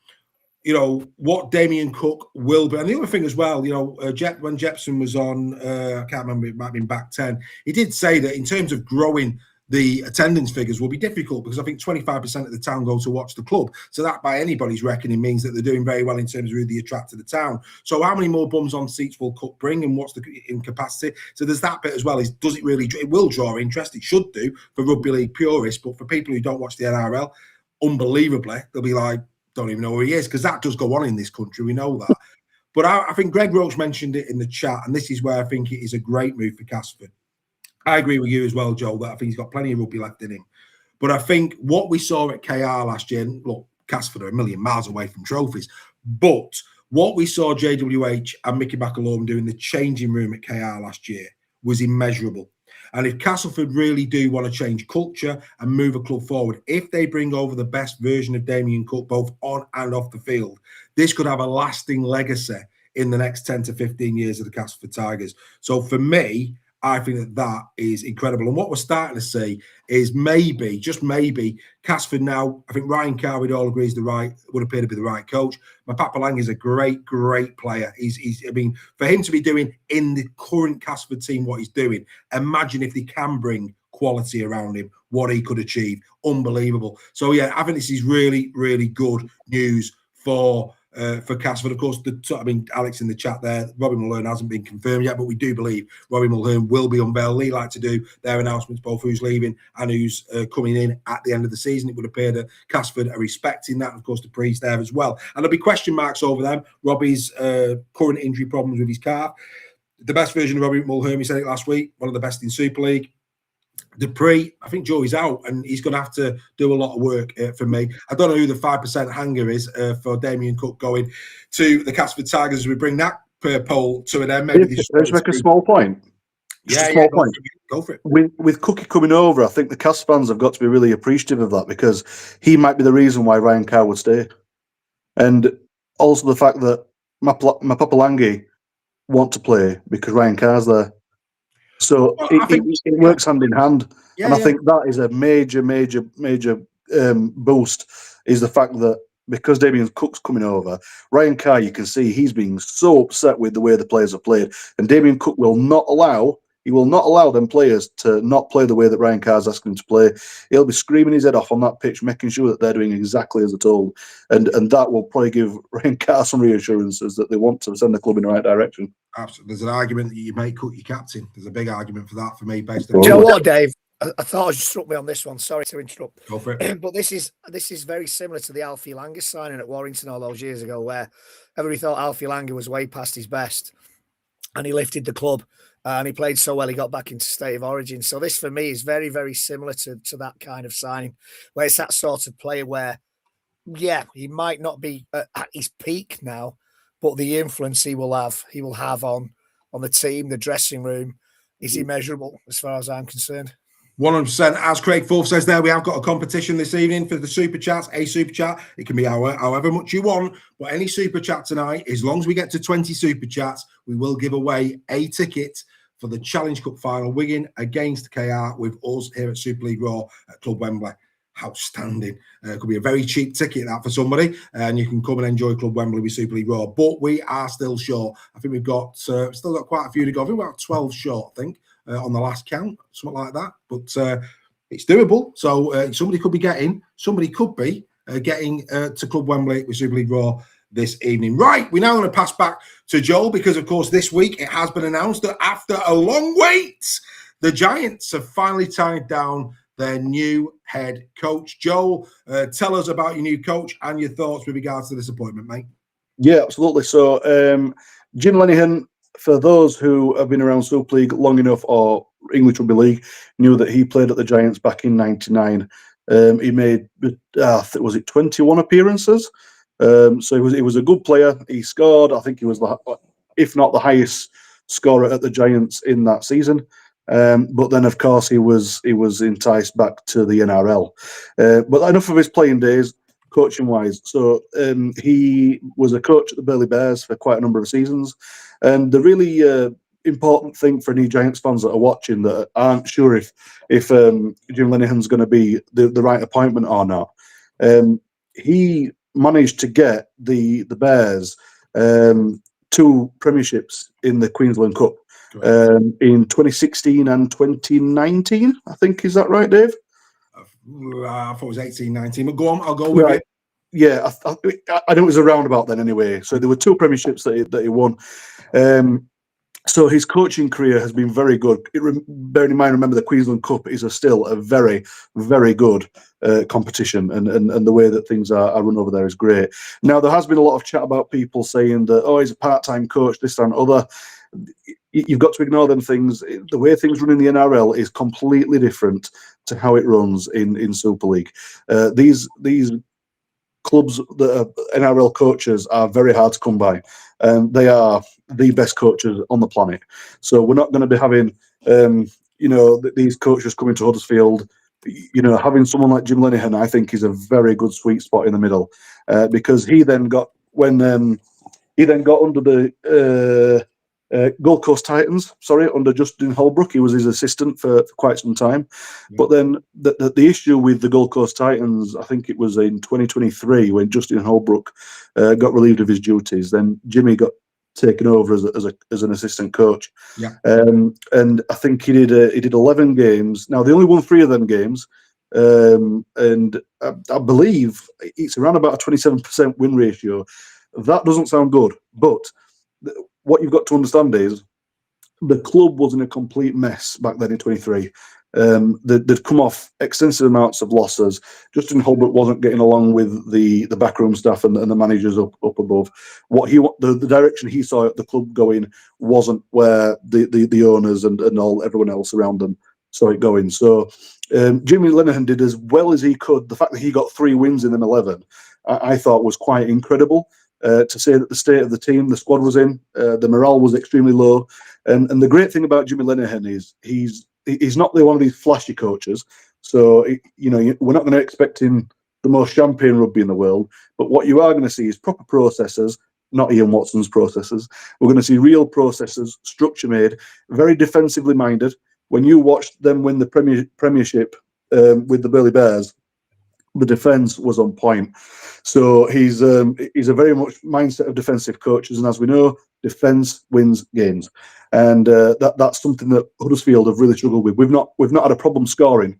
you know, what Damien Cook will be. And the other thing as well, you know, when Jepson was on, I can't remember, it might have been back 10, he did say that in terms of growing the attendance figures will be difficult because I think 25% of the town go to watch the club. So that, by anybody's reckoning, means that they're doing very well in terms of who they attract to the town. So how many more bums on seats will Cook bring, and what's the in capacity? So there's that bit as well. Does it really? It will draw interest. It should do for rugby league purists, but for people who don't watch the NRL, unbelievably, they'll be like, don't even know where he is, because that does go on in this country. We know that. But I think Greg Roach mentioned it in the chat, and this is where I think it is a great move for Casford. I agree with you as well, Joel, that I think he's got plenty of rugby left in him. But I think what we saw at KR last year, look, Casford are a million miles away from trophies, but what we saw JWH and Mickey Bakalorn do in the changing room at KR last year was immeasurable. And if Castleford really do want to change culture and move a club forward, if they bring over the best version of Damien Cook, both on and off the field, this could have a lasting legacy in the next 10 to 15 years of the Castleford Tigers. So for me, I think that is incredible. And what we're starting to see is maybe, just maybe, Castleford now, I think Ryan Carr would all agree would appear to be the right coach. Mapapalang is a great, great player. I mean, for him to be doing in the current Castleford team what he's doing, imagine if they can bring quality around him, what he could achieve. Unbelievable. So yeah, I think this is really, really good news for Castleford. Of course, Alex in the chat there, Robbie Mulhern hasn't been confirmed yet, but we do believe Robbie Mulhern will be unveiled. They like to do their announcements, both who's leaving and who's coming in at the end of the season. It would appear that Castleford are respecting that. Of course, the Priest there as well. And there'll be question marks over them. Robbie's current injury problems with his calf. The best version of Robbie Mulhern, we said it last week, one of the best in Super League. Dupree, I think Joey's out and he's going to have to do a lot of work for me. I don't know who the 5% hanger is for Damien Cook going to the Castleford Tigers as we bring that poll to an end. Maybe let's make a small point. Point. Go for it. With Cookie coming over, I think the Cas fans have got to be really appreciative of that because he might be the reason why Ryan Carr would stay. And also the fact that Mapapalangi want to play because Ryan Carr's there. So it works hand in hand. Yeah, and I think that is a major boost is the fact that because Damien Cook's coming over, Ryan Carr, you can see he's being so upset with the way the players have played. And Damien Cook will not allow them players to not play the way that Ryan Carr's asking them to play. He'll be screaming his head off on that pitch, making sure that they're doing exactly as they're told. And that will probably give Ryan Carr some reassurances that they want to send the club in the right direction. Absolutely. There's an argument that you make Cook your captain. There's a big argument for that for me based on... Do you know what, Dave? I thought I just struck me on this one. Sorry to interrupt. Go for it. But this is very similar to the Alfie Langer signing at Warrington all those years ago, where everybody thought Alfie Langer was way past his best, and he lifted the club, and he played so well he got back into State of Origin. So this for me is very, very similar to that kind of signing, where it's that sort of player where, yeah, he might not be at his peak now, but the influence he will have on the team, the dressing room, is immeasurable as far as I'm concerned. 100%. As Craig Forth says there, we have got a competition this evening for the super chats. A super chat, it can be however much you want, but any super chat tonight, as long as we get to 20 super chats, we will give away a ticket for the Challenge Cup final, Wigan against KR, with us here at Super League Raw at Club Wembley. Outstanding. Could be a very cheap ticket that for somebody, and you can come and enjoy Club Wembley with Super League Raw. But we are still short. I think we've got still got quite a few to go. I think we're about 12 short, I think, on the last count, something like that. But it's doable. So somebody could be getting to Club Wembley with Super League Raw this evening. Right, we're now going to pass back to Joel because, of course, this week it has been announced that after a long wait, the Giants have finally tied down their new head coach. Joel, tell us about your new coach and your thoughts with regards to this appointment, mate. Yeah, absolutely. So Jim Lenihan, for those who have been around Super League long enough or English Rugby League, knew that he played at the Giants back in '99. He made, was it 21 appearances? So he was a good player. He scored. I think he was, if not the highest scorer at the Giants in that season. But then, of course, he was enticed back to the NRL. But enough of his playing days, coaching-wise. So he was a coach at the Burley Bears for quite a number of seasons. And the really important thing for any Giants fans that are watching that aren't sure if Jim Lenihan's going to be the right appointment or not, he managed to get the Bears 2 premierships in the Queensland Cup. In 2016 and 2019, I think. Is that right, Dave? I thought it was 18-19, but go on, I'll go with it. Yeah, I know it was around about then anyway. So there were 2 premierships that he won. So his coaching career has been very good. Bearing in mind, remember, the Queensland Cup is still a very, very good competition, and the way that things are run over there is great. Now, there has been a lot of chat about people saying that, he's a part-time coach, this and other. You've got to ignore them things. The way things run in the NRL is completely different to how it runs in Super League. These clubs that are NRL coaches are very hard to come by. They are the best coaches on the planet. So we're not going to be having, these coaches coming to Huddersfield. Having someone like Jim Lenihan, I think, is a very good sweet spot in the middle, because he then got when He then got under the Gold Coast Titans, under Justin Holbrook. He was his assistant for quite some time. But then the issue with the Gold Coast Titans, I think it was in 2023 when Justin Holbrook got relieved of his duties. Then Jimmy got taken over as an assistant coach. Yeah. And I think he did 11 games. Now, they only won 3 of them games. And I believe it's around about a 27% win ratio. That doesn't sound good, but what you've got to understand is the club was in a complete mess back then in 23. They'd come off extensive amounts of losses. Justin Holbrook wasn't getting along with the backroom staff and the managers up above. The direction he saw the club going wasn't where the owners and everyone else around them saw it going. So Jimmy Linehan did as well as he could. The fact that he got 3 wins in them 11, I thought was quite incredible. To say that the state of the team, the squad was in, the morale was extremely low. And the great thing about Jimmy Linehan is he's not one of these flashy coaches. So, we're not going to expect him the most champagne rugby in the world. But what you are going to see is proper processes, not Ian Watson's processes. We're going to see real processes, structure made, very defensively minded. When you watched them win the Premiership with the Burley Bears, the defence was on point. So he's a very much mindset of defensive coaches, and as we know, defence wins games, and that's something that Huddersfield have really struggled with. We've not had a problem scoring,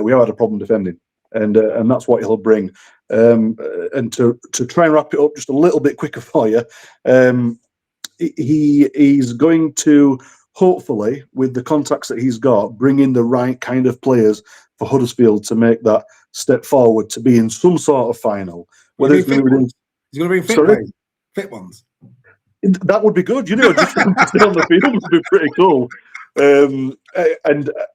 we have had a problem defending, and that's what he'll bring. And to try and wrap it up just a little bit quicker for you, he's going to hopefully, with the contacts that he's got, bring in the right kind of players for Huddersfield to make that step forward to be in some sort of final. Whether it's going to be he's going to bring fit ones. That would be good, just to stay on the field would be pretty cool. And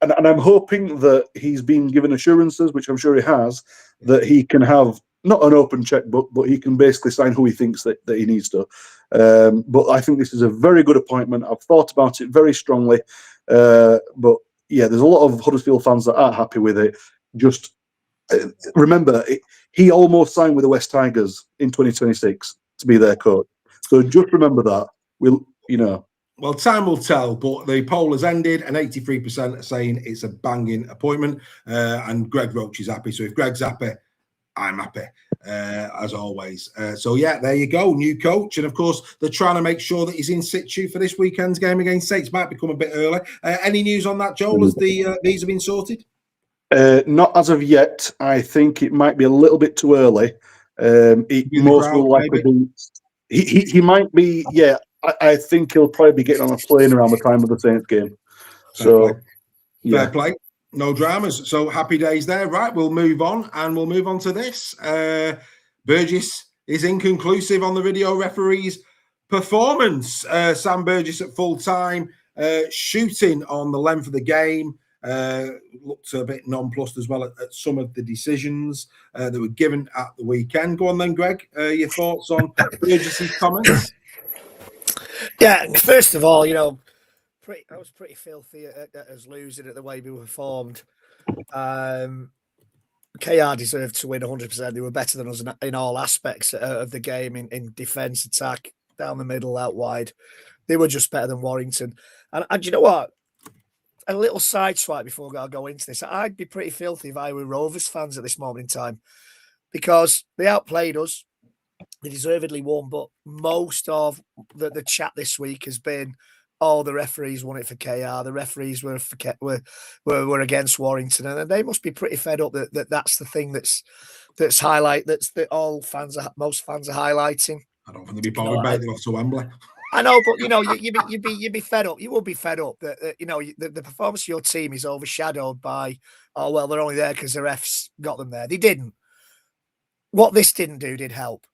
I'm hoping that he's been given assurances, which I'm sure he has, that he can have not an open checkbook, but he can basically sign who he thinks that he needs to. But I think this is a very good appointment. I've thought about it very strongly. But yeah, there's a lot of Huddersfield fans that aren't happy with it. Just remember, he almost signed with the West Tigers in 2026 to be their coach. So just remember that. Well, time will tell, but the poll has ended and 83% are saying it's a banging appointment. And Greg Roach is happy. So if Greg's happy, I'm happy, as always. So yeah, there you go. New coach. And of course, they're trying to make sure that he's in situ for this weekend's game against Saints. Might become a bit early. Any news on that, Joel, as these have been sorted? Not as of yet. I think it might be a little bit too early. It most will likely be. He might be, yeah. I think he'll probably be getting on a plane around the time of the Saints game. Fair play. No dramas. So happy days there. Right, we'll move on, and we'll move on to this. Burgess is inconclusive on the video referee's performance. Sam Burgess at full time, shooting on the length of the game. Looked a bit nonplussed as well at some of the decisions that were given at the weekend. Go on then, Greg. Your thoughts on Burgess's comments? Yeah, first of all, I was pretty filthy at us losing at the way we performed. KR deserved to win 100%. They were better than us in all aspects of the game, in defence, attack, down the middle, out wide. They were just better than Warrington. And you know what? A little side swipe before I go into this. I'd be pretty filthy if I were Rovers fans at this moment in time, because they outplayed us. They deservedly won, but most of the chat this week has been, oh, the referees won it for KR. The referees were against Warrington, and they must be pretty fed up that's the thing that most fans are highlighting. I don't think they'd be bothered about it off to Wembley. I know, but you'd be fed up. You will be fed up that the performance of your team is overshadowed by, oh well, they're only there because the refs got them there. They didn't. What this didn't do did help.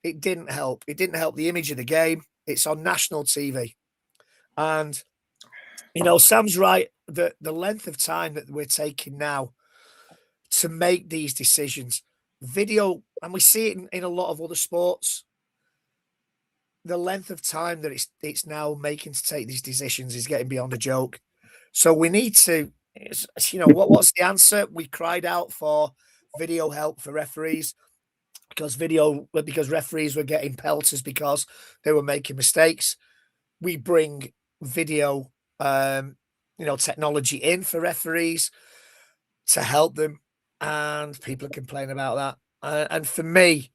It didn't help. It didn't help the image of the game. It's on national TV, and Sam's right. The length of time that we're taking now to make these decisions, video, and we see it in a lot of other sports. The length of time that it's now making to take these decisions is getting beyond a joke. So we need to, what's the answer? We cried out for video help for referees. because referees were getting pelters because they were making mistakes. We bring video, technology in for referees to help them, and people are complaining about that. And for me,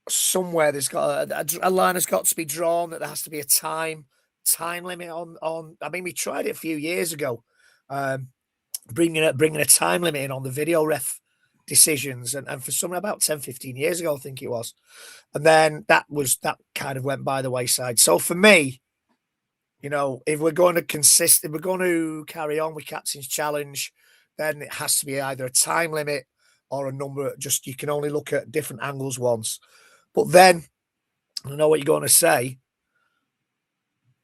somewhere there's got a line has got to be drawn, that there has to be a time limit on. I mean, we tried it a few years ago, bringing a time limit in on the video ref decisions, and for some about 10-15 years ago, I think it was, and then that kind of went by the wayside. So for me, if we're going to carry on with Captain's Challenge, then it has to be either a time limit or a number. Just, you can only look at different angles once. But then, I know what you're going to say,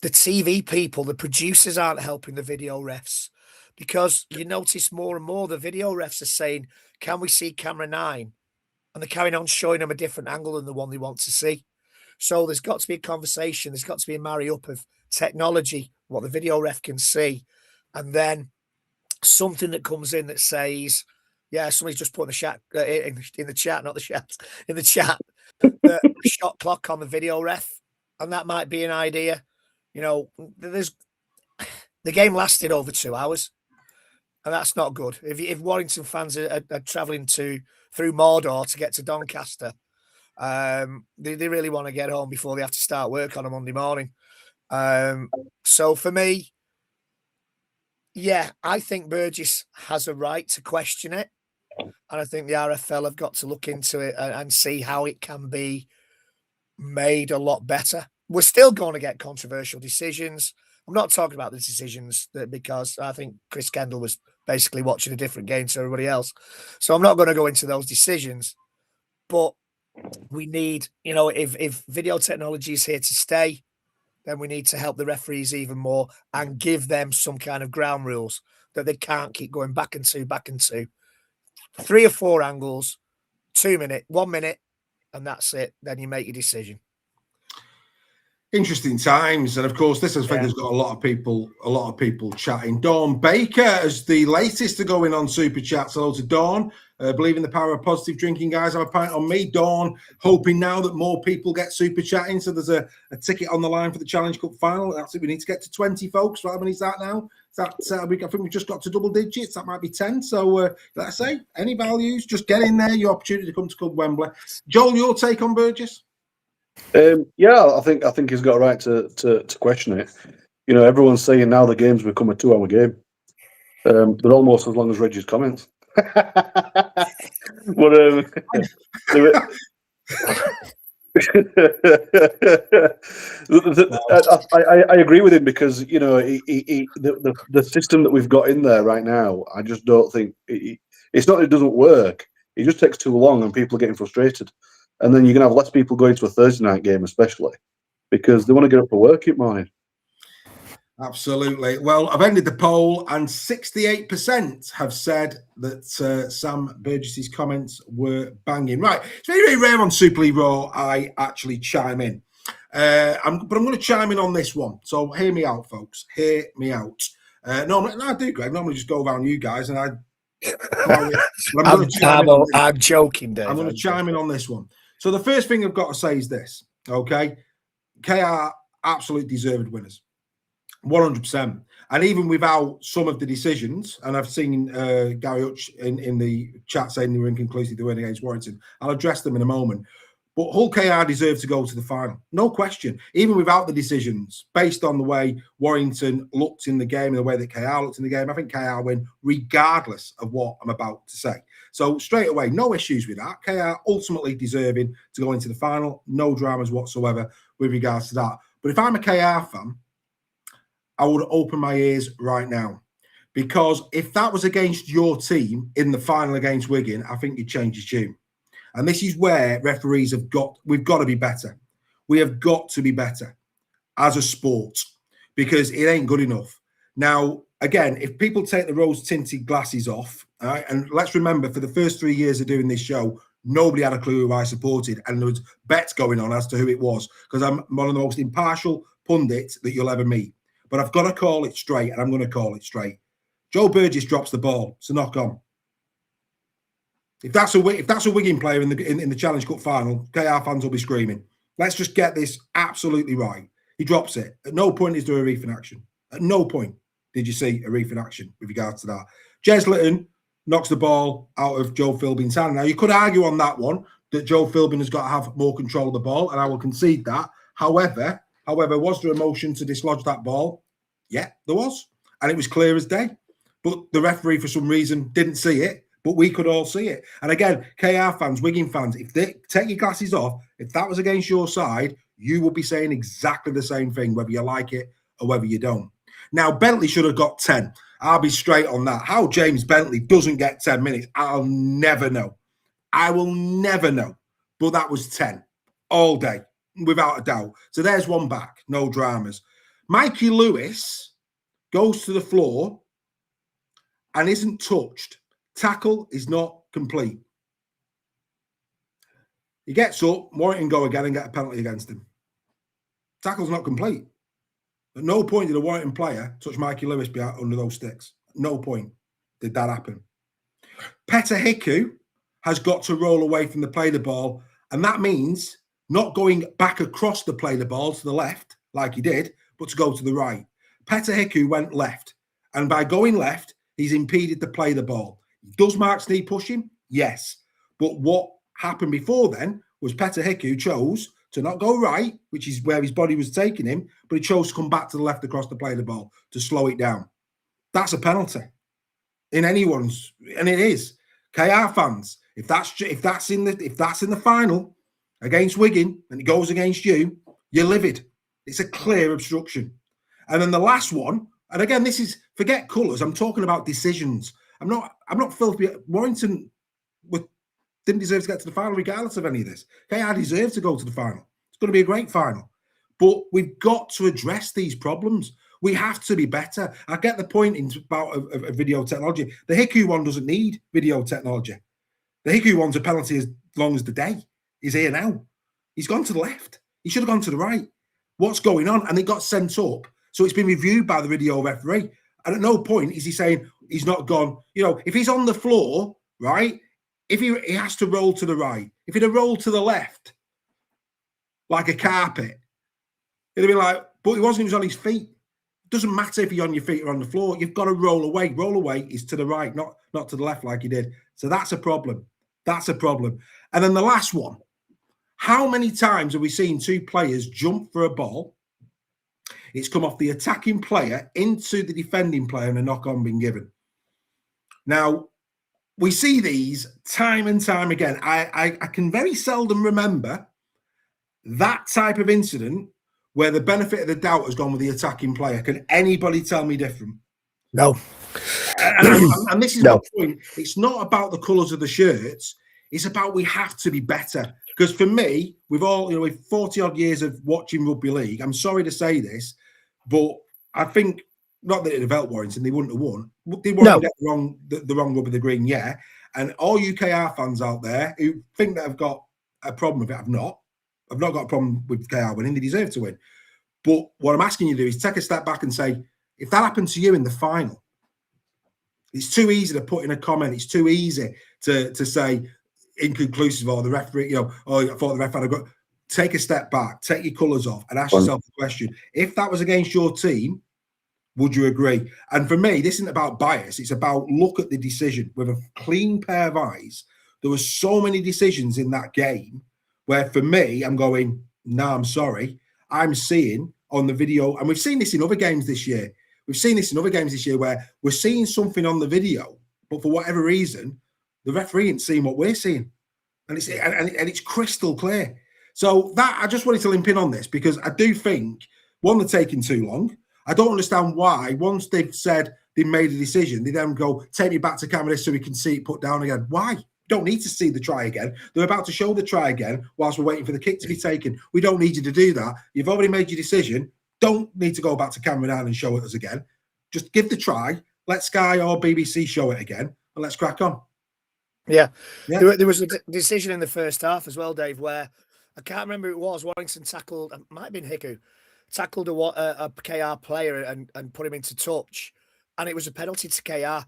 the TV people, the producers aren't helping the video refs, because you notice more and more the video refs are saying, can we see camera 9? And they're carrying on showing them a different angle than the one they want to see. So there's got to be a conversation. There's got to be a marry up of technology, what the video ref can see, and then something that comes in that says, yeah, somebody's just put in the chat, not the chat, in the chat, the shot clock on the video ref, and that might be an idea. The game lasted over 2 hours, and that's not good. If Warrington fans are travelling through Mordor to get to Doncaster, they really want to get home before they have to start work on a Monday morning. So for me, yeah, I think Burgess has a right to question it. And I think the RFL have got to look into it and see how it can be made a lot better. We're still going to get controversial decisions. I'm not talking about the decisions because I think Chris Kendall was basically watching a different game to everybody else. So I'm not going to go into those decisions. But we need, if video technology is here to stay, then we need to help the referees even more and give them some kind of ground rules that they can't keep going back and two. 3 or 4 angles, 2 minutes, 1 minute, and that's it. Then you make your decision. Interesting times, and of course, this has got a lot of people chatting. Dawn Baker is the latest to go in on Super Chats. Hello to Dawn. Believe in the power of positive drinking, guys. Have a pint on me, Dawn. Hoping now that more people get super chatting, so there's a ticket on the line for the Challenge Cup final. That's it. We need to get to 20, folks. How many is that now? I think we've just got to double digits. That might be 10. So, like I say, any values, just get in there. Your opportunity to come to Club Wembley. Joel, your take on Burgess? I think he's got a right to question it. Everyone's saying now the game's become a 2-hour game. They're almost as long as Reggie's comments. But I agree with him, because the system that we've got in there right now, I just don't think it's not that it doesn't work. It just takes too long, and people are getting frustrated. And then you're going to have less people going to a Thursday night game, especially, because they want to get up for work in the morning. Absolutely. Well, I've ended the poll, and 68% have said that Sam Burgess's comments were banging. Right. It's very, very rare on Super League Raw I actually chime in. But I'm going to chime in on this one. So hear me out, folks. Hear me out. Normally, I do, Greg. Normally just go around you guys, and I'm joking, Dave. I'm going to chime in on this one. So the first thing I've got to say is this, okay? KR absolute deserved winners, 100%. And even without some of the decisions, and I've seen Gary Hutch in the chat saying they were inconclusive to win against Warrington. I'll address them in a moment. But Hull KR deserved to go to the final, no question. Even without the decisions, based on the way Warrington looked in the game and the way that KR looked in the game, I think KR win regardless of what I'm about to say. So straight away, no issues with that. KR ultimately deserving to go into the final, no dramas whatsoever with regards to that. But if I'm a KR fan, I would open my ears right now, because if that was against your team in the final against Wigan, I think you'd change your tune. And this is where referees we've got to be better. We have got to be better as a sport, because it ain't good enough. Now, again, if people take the rose-tinted glasses off, all right, and let's remember, for the first 3 years of doing this show, nobody had a clue who I supported, and there was bets going on as to who it was, because I'm one of the most impartial pundits that you'll ever meet. But I've got to call it straight, and I'm going to call it straight. Joe Burgess drops the ball. It's a knock on. If that's a Wigan player in the Challenge Cup final, KR fans will be screaming. Let's just get this absolutely right. He drops it. At no point is there a reef in action. At no point did you see a reef in action with regards to that. Jez Litton knocks the ball out of Joe Philbin's hand. Now, you could argue on that one that Joe Philbin has got to have more control of the ball, and I will concede that. However, was there a motion to dislodge that ball? Yeah, there was. And it was clear as day. But the referee, for some reason, didn't see it. But we could all see it. And again, KR fans, Wigan fans, if they take your glasses off, if that was against your side, you would be saying exactly the same thing, whether you like it or whether you don't. Now, Bentley should have got 10. I'll be straight on that. How James Bentley doesn't get 10 minutes, I'll never know. I will never know. But that was 10 all day, without a doubt. So there's one back. No dramas. Mikey Lewis goes to the floor and isn't touched. Tackle is not complete. He gets up, Warrington go again and get a penalty against him. Tackle's not complete. At no point did a Warrington player touch Mikey Lewis under those sticks. At no point did that happen. Petter Hiku has got to roll away from the play the ball, and that means not going back across the play the ball to the left like he did, but to go to the right. Petter Hiku went left, and by going left, he's impeded the play the ball. Does Mark Sneed push him? Yes. But what happened before then was Petter Hiku chose to not go right, which is where his body was taking him, but he chose to come back to the left across the play the ball to slow it down. That's a penalty in anyone's, and it is. KR fans, if that's in the final against Wigan and it goes against you, you're livid. It's a clear obstruction. And then the last one, and again, this is forget colours. I'm talking about decisions. I'm not filthy. Warrington didn't deserve to get to the final regardless of any of this. KR deserved to go to the final. It's going to be a great final. But we've got to address these problems. We have to be better. I get the point about a video technology. The Hiku one doesn't need video technology. The Hiku one's a penalty as long as the day. He's here now. He's gone to the left. He should have gone to the right. What's going on? And it got sent up. So it's been reviewed by the video referee. And at no point is he saying he's not gone. You know, if he's on the floor, right, if he has to roll to the right, if he'd have rolled to the left, like a carpet, it'd be like, but he wasn't, he was on his feet. Doesn't matter if you're on your feet or on the floor. You've got to roll away. Roll away is to the right, not to the left like he did. So that's a problem. That's a problem. And then the last one. How many times have we seen two players jump for a ball? It's come off the attacking player into the defending player and a knock-on been given. Now, we see these time and time again. I can very seldom remember that type of incident where the benefit of the doubt has gone with the attacking player. Can anybody tell me different? No. And this is my point. It's not about the colours of the shirts. It's about we have to be better. Because for me, with 40 odd years of watching rugby league, I'm sorry to say this, but I think not that it developed Warrington, they wouldn't have won. They wouldn't get the wrong rub of the green, yeah. And all UKR fans out there who think that I've got a problem with it, I've not. I've not got a problem with KR winning. They deserve to win. But what I'm asking you to do is take a step back and say, if that happened to you in the final, it's too easy to put in a comment. It's too easy to say inconclusive or the referee, I thought the ref had a go. Take a step back, take your colours off and ask yourself the question. If that was against your team, would you agree? And for me, this isn't about bias. It's about look at the decision. With a clean pair of eyes, there were so many decisions in that game where for me, I'm going, no, I'm sorry. I'm seeing on the video, and we've seen this in other games this year. We've seen this in other games this year where we're seeing something on the video, but for whatever reason, the referee ain't seeing what we're seeing. And it's crystal clear. So that I just wanted to limp in on this because I do think, one, they're taking too long. I don't understand why, once they've said they made a decision, they then go, take me back to camera so we can see it put down again. Why? Don't need to see the try again. They're about to show the try again whilst we're waiting for the kick to be taken. We don't need you to do that. You've already made your decision. Don't need to go back to camera 9 and show it us again. Just give the try. Let Sky or BBC show it again and let's crack on. Yeah. There was a decision in the first half as well, Dave, where I can't remember who it was. Warrington tackled, it might have been Hiku, tackled a KR player and put him into touch. And it was a penalty to KR.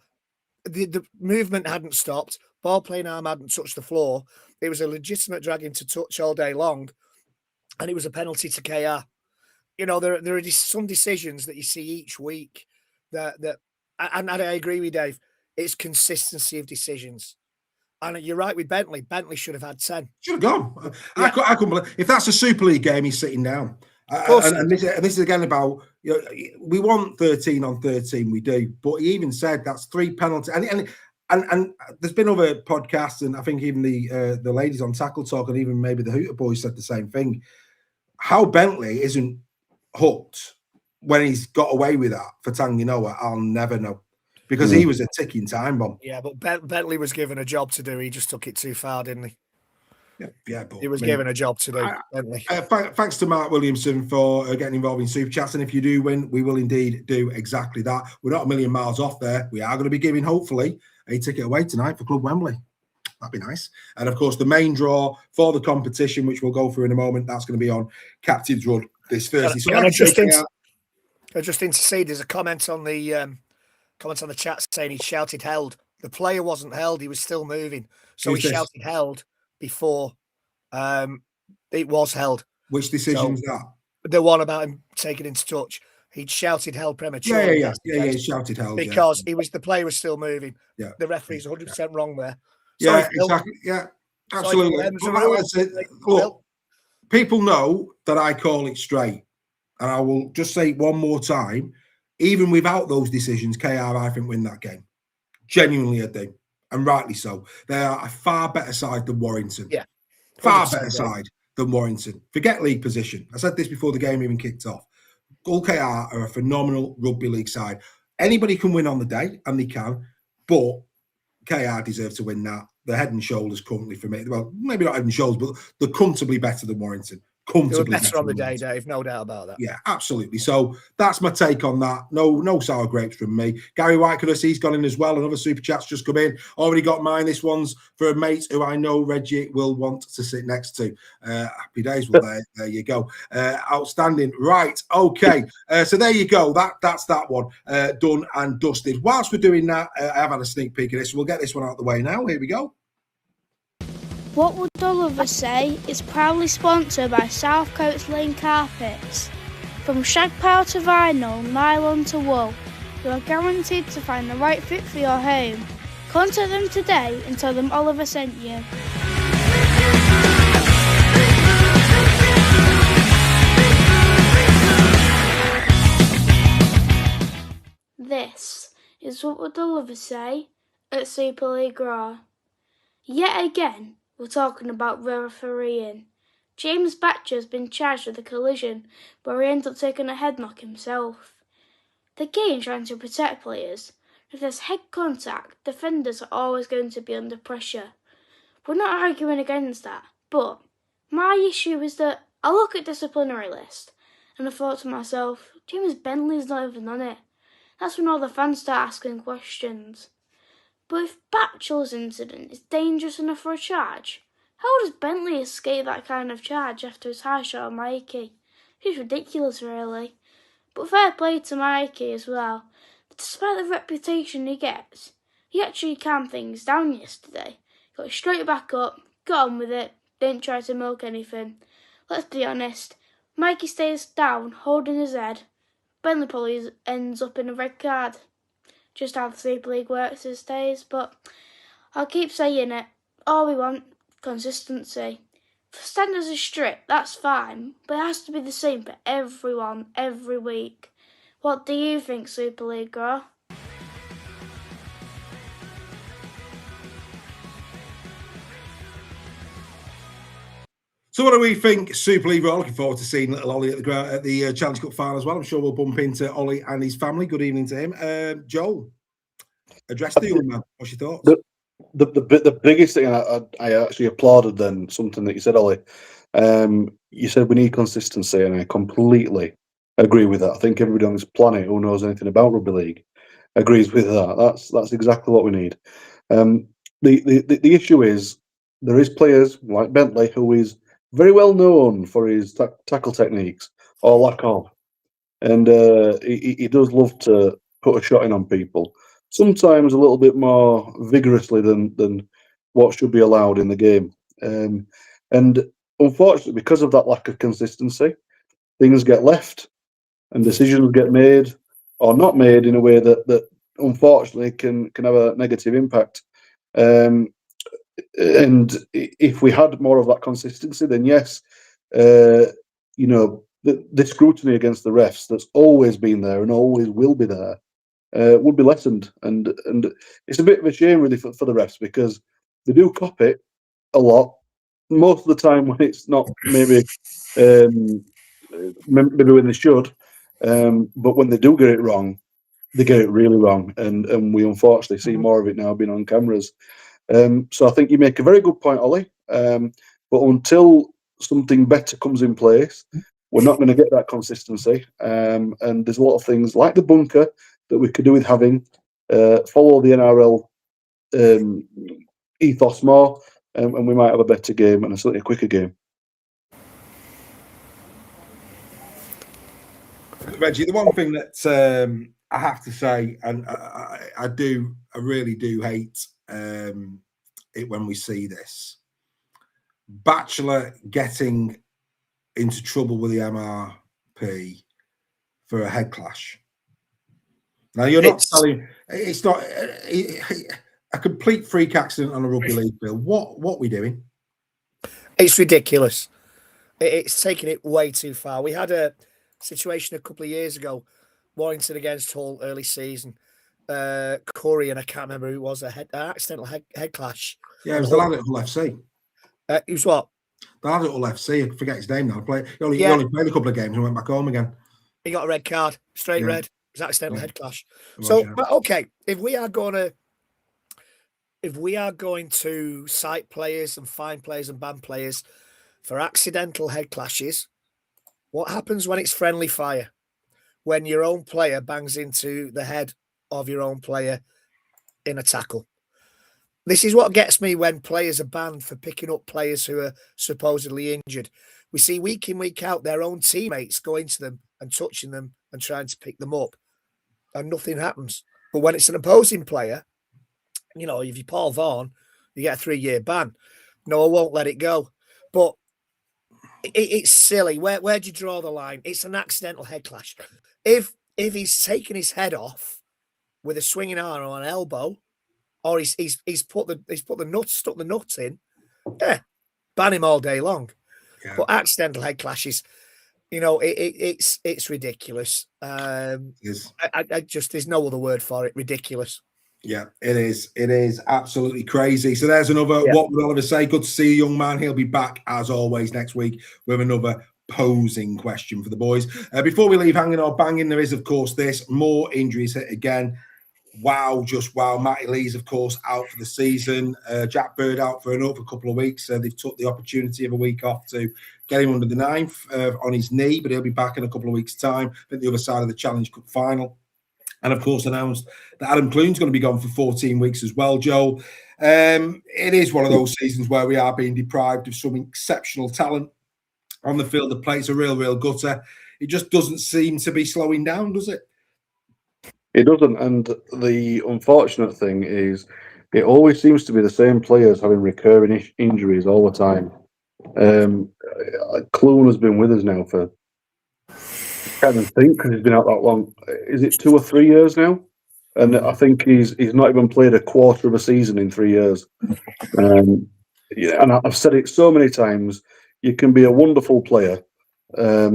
The movement hadn't stopped. Ball playing arm hadn't touched the floor. It was a legitimate drag into touch all day long, and it was a penalty to KR. You know, there are some decisions that you see each week that and I agree with Dave. It's consistency of decisions. And you're right with Bentley. Bentley should have had 10. Should have gone. Yeah. I couldn't believe if that's a Super League game, he's sitting down. And this is again about, you know, we want 13 on 13, we do. But he even said that's 3 penalties. And there's been other podcasts, and I think even the ladies on Tackle Talk, and even maybe the Hooter Boys said the same thing. How Bentley isn't hooked when he's got away with that for Tanginoa, I'll never know. Because he was a ticking time bomb. Yeah, but Bentley was given a job to do. He just took it too far, didn't he? Yeah, but he was given a job to do. Bentley. Thanks to Mark Williamson for getting involved in Super Chats. And if you do win, we will indeed do exactly that. We're not a million miles off there. We are going to be giving, hopefully, a ticket away tonight for Club Wembley. That'd be nice. And of course, the main draw for the competition, which we'll go through in a moment, that's going to be on Captain's Run this Thursday. So I just need to see there's a comment on the chat saying he shouted held. The player wasn't held, he was still moving. So he shouted held before it was held. Which decision is that? The one about him taking into touch. He'd shouted held prematurely. Yeah, he shouted held. Because the player was still moving. Yeah. The referee's 100% wrong there. So exactly. Yeah, absolutely. Look, people know that I call it straight. And I will just say it one more time. Even without those decisions, KR, I think, win that game. Genuinely, I do. And rightly so. They are a far better side than Warrington. Yeah. Far better side than Warrington. Forget league position. I said this before the game even kicked off. Hull KR are a phenomenal rugby league side. Anybody can win on the day, and they can. But KR deserve to win that. They're head and shoulders currently for me. Well, maybe not head and shoulders, but they're comfortably better than Warrington. They were better on the day, Dave. No doubt about that. Yeah, absolutely. So that's my take on that. No sour grapes from me. Gary Whitecross, he's gone in as well. Another super chat's just come in. Already got mine. This one's for a mate who I know Reggie will want to sit next to. Happy days. Well, there you go. Outstanding. Right. Okay. So there you go. That's that one done and dusted. Whilst we're doing that, I've had a sneak peek of this. So we'll get this one out of the way now. Here we go. What Would Oliver Say is proudly sponsored by South Coast Lane Carpets. From shag pile to vinyl, nylon to wool, you are guaranteed to find the right fit for your home. Contact them today and tell them Oliver sent you. This is What Would Oliver Say at Super League Raw. Yet again, we're talking about refereeing. James Batcher has been charged with a collision where he ended up taking a head knock himself. The game's trying to protect players. If there's head contact, defenders are always going to be under pressure. We're not arguing against that, but my issue is that I look at disciplinary list and I thought to myself, James Bentley's not even on it. That's when all the fans start asking questions. But if Batchel's incident is dangerous enough for a charge, how does Bentley escape that kind of charge after his high shot on Mikey? It's ridiculous, really. But fair play to Mikey as well. Despite the reputation he gets, he actually calmed things down yesterday. Got straight back up, got on with it, didn't try to milk anything. Let's be honest, Mikey stays down, holding his head. Bentley probably ends up in a red card. Just how the Super League works these days, but I'll keep saying it. All we want, consistency. If the standards are strict, that's fine, but it has to be the same for everyone, every week. What do you think, Super League Girl? So what do we think, Super League? We're looking forward to seeing little Ollie at the Challenge Cup final as well. I'm sure we'll bump into Ollie and his family. Good evening to him. Joel, address the young man. What's your thoughts? The biggest thing I actually applauded then, something that you said, Ollie. You said we need consistency, and I completely agree with that. I think everybody on this planet who knows anything about rugby league agrees with that. That's exactly what we need. The issue is there is players like Bentley who is very well known for his tackle techniques or lack of, and he does love to put a shot in on people. Sometimes a little bit more vigorously than what should be allowed in the game. And unfortunately, because of that lack of consistency, things get left and decisions get made or not made in a way that unfortunately can have a negative impact. And if we had more of that consistency, then yes, the scrutiny against the refs that's always been there and always will be there would be lessened. And it's a bit of a shame really for the refs, because they do cop it a lot. Most of the time when it's not maybe when they should, but when they do get it wrong, they get it really wrong, and we unfortunately see more of it now being on cameras. So I think you make a very good point, Ollie. But until something better comes in place, we're not going to get that consistency. And there's a lot of things like the bunker that we could do with having follow the NRL ethos more, and we might have a better game and certainly a quicker game. Reggie, the one thing that I have to say, and I really do hate it when we see this, Bachelor getting into trouble with the MRP for a head clash. Now you're not telling it's not a complete freak accident on a rugby league field. What are we doing? It's ridiculous. It's taking it way too far. We had a situation a couple of years ago, Warrington against Hull, early season. Corey and I can't remember who it was, an accidental head clash. Yeah, it was the lad at Hull FC. It was what? The lad at Hull FC. I forget his name now. He only played a couple of games and went back home again. He got a red card, straight red. It was an accidental head clash. So, okay, if we are going to cite players and fine players and ban players for accidental head clashes, what happens when it's friendly fire? When your own player bangs into the head of your own player in a tackle. This is what gets me when players are banned for picking up players who are supposedly injured. We see week in, week out, their own teammates going to them and touching them and trying to pick them up, and nothing happens. But when it's an opposing player, if you're Paul Vaughan, you get a 3-year ban. No, I won't let it go. But it's silly. Where do you draw the line? It's an accidental head clash. If he's taken his head off with a swinging arm or an elbow, or he's stuck the nuts in, ban him all day long. Yeah. But accidental head clashes, it's ridiculous. There's no other word for it. Ridiculous. Yeah, it is. It is absolutely crazy. So there's another, what would Oliver say? Good to see you, young man. He'll be back, as always, next week with another posing question for the boys. Before we leave hanging or banging, there is, of course, more injuries hit again. Wow, just wow. Matty Lee's, of course, out for the season. Jack Bird out for another couple of weeks. They've took the opportunity of a week off to get him under the knife on his knee, but he'll be back in a couple of weeks' time. I think the other side of the Challenge Cup final. And, of course, announced that Adam Clune's going to be gone for 14 weeks as well, Joel. It is one of those seasons where we are being deprived of some exceptional talent on the field of play. It's a real gutter. It just doesn't seem to be slowing down, does it? It doesn't. And the unfortunate thing is it always seems to be the same players having recurring injuries all the time. Clune has been with us now for... I can't even think, because he's been out that long. Is it 2 or 3 years now? And I think he's not even played a quarter of a season in 3 years. And I've said it so many times. You can be a wonderful player,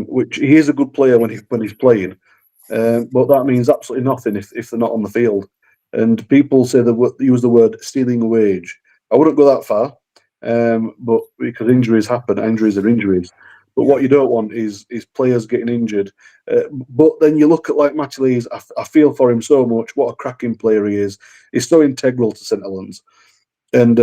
which he is a good player when he's playing, but that means absolutely nothing if they're not on the field. And people say use the word stealing a wage. I wouldn't go that far, but because injuries happen, injuries are injuries. But what you don't want is players getting injured. But then you look at like Matty Lees, I feel for him so much. What a cracking player he is. He's so integral to St Helens. And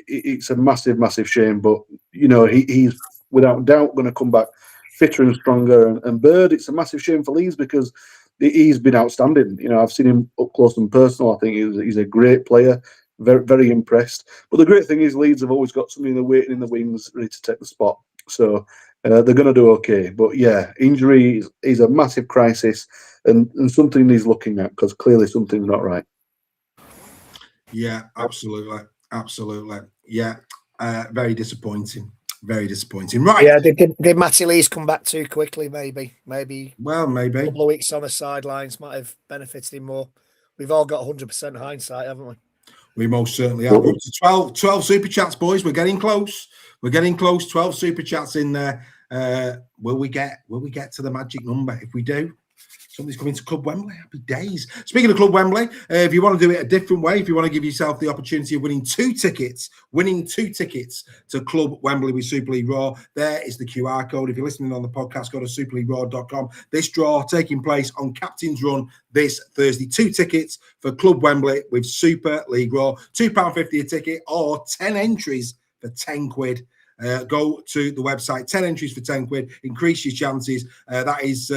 it's a massive shame. But, he's without doubt going to come back fitter and stronger. And Bird, it's a massive shame for Lees because he's been outstanding. I've seen him up close and personal. I think he's a great player. Very, very impressed. But the great thing is Leeds have always got somebody waiting in the wings ready to take the spot. So they're going to do okay. But yeah, injury is a massive crisis and something he's looking at because clearly something's not right. Yeah, absolutely. Absolutely. Yeah. Very disappointing. Very disappointing. Right. Yeah, did Matty Lees come back too quickly? Maybe. Well, maybe. A couple of weeks on the sidelines might have benefited him more. We've all got 100% hindsight, haven't we? We most certainly have. We're up to 12 super chats, boys. We're getting close. 12 super chats in there. Will we get to the magic number? If we do, somebody's coming to Club Wembley. Happy days. Speaking of Club Wembley, if you want to do it a different way, if you want to give yourself the opportunity of winning two tickets to Club Wembley with Super League Raw, there is the QR code. If you're listening on the podcast, go to superleagueraw.com. This draw taking place on Captain's Run this Thursday. 2 tickets for Club Wembley with Super League Raw. £2.50 a ticket or 10 entries for 10 quid. Go to the website, 10 entries for 10 quid. Increase your chances. That is...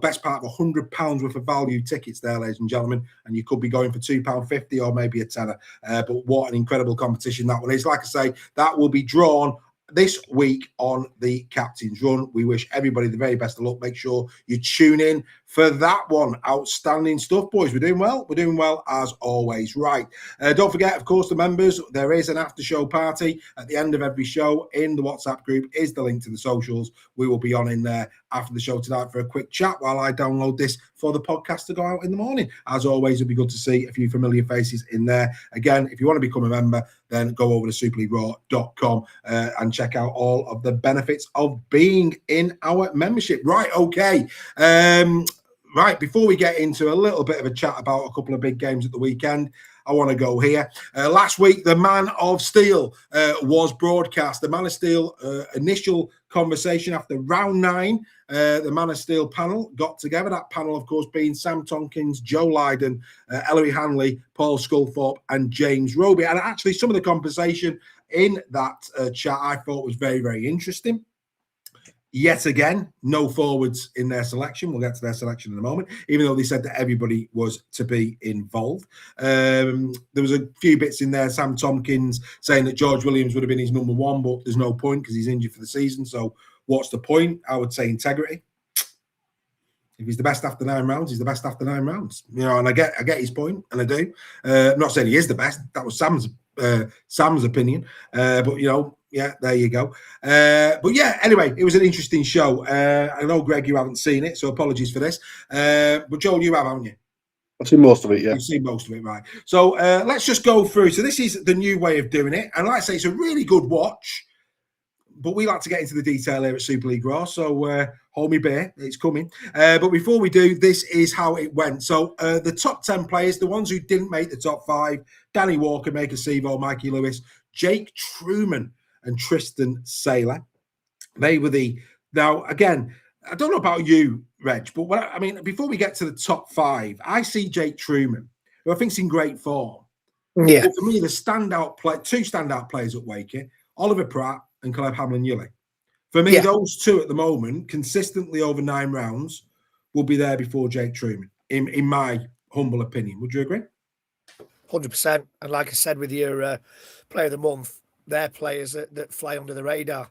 best part of £100 worth of value tickets there, ladies and gentlemen, and you could be going for £2.50 or maybe a tenner. But what an incredible competition that one is. Like I say, that will be drawn this week on the Captain's Run. We wish everybody the very best of luck. Make sure you tune in for that one. Outstanding stuff, boys. We're doing well. We're doing well as always. Right. Don't forget, of course, the members, there is an after show party at the end of every show. In the WhatsApp group is the link to the socials. We will be on in there after the show tonight for a quick chat while I download this for the podcast to go out in the morning. As always, it'll be good to see a few familiar faces in there. Again, if you want to become a member, then go over to superleagueraw.com and check out all of the benefits of being in our membership. Right, okay. Right, before we get into a little bit of a chat about a couple of big games at the weekend, I want to go here. Last week, the Man of Steel was broadcast. The Man of Steel initial conversation after round 9, the Man of Steel panel got together. That panel, of course, being Sam Tonkins, Joe Lydon, Ellery Hanley, Paul Sculthorpe, and James Roby. And actually, some of the conversation in that chat I thought was very, very interesting. Yet again, no forwards in their selection. We'll get to their selection in a moment, even though they said that everybody was to be involved. There was a few bits in there. Sam Tompkins saying that George Williams would have been his number 1, but there's no point because he's injured for the season. So what's the point? I would say integrity. If he's the best after 9 rounds, he's the best after 9 rounds. You know, and I get his point, and I do. I'm not saying he is the best. That was Sam's opinion. But, you know, yeah, there you go. But yeah, anyway, it was an interesting show. I know, Greg, you haven't seen it, so apologies for this. But Joel, you have, haven't you? I've seen most of it, yeah. You've seen most of it, right. So let's just go through. So this is the new way of doing it. And like I say, it's a really good watch. But we like to get into the detail here at Super League Raw. So hold me bear, it's coming. But before we do, this is how it went. So the top 10 players, the ones who didn't make the top 5, Danny Walker, Maker Sevo, Mikey Lewis, Jake Truman, and Tristan Saylor. They were the... Now, again, I don't know about you, Reg, but before we get to the top 5, I see Jake Truman, who I think's in great form. Yeah. But for me, the two standout players at Wakey, Oliver Pratt and Caleb Hamlin-Ulley. For me, those two at the moment, consistently over 9 rounds, will be there before Jake Truman, in my humble opinion. Would you agree? 100%. And like I said, with your player of the month, they're players that fly under the radar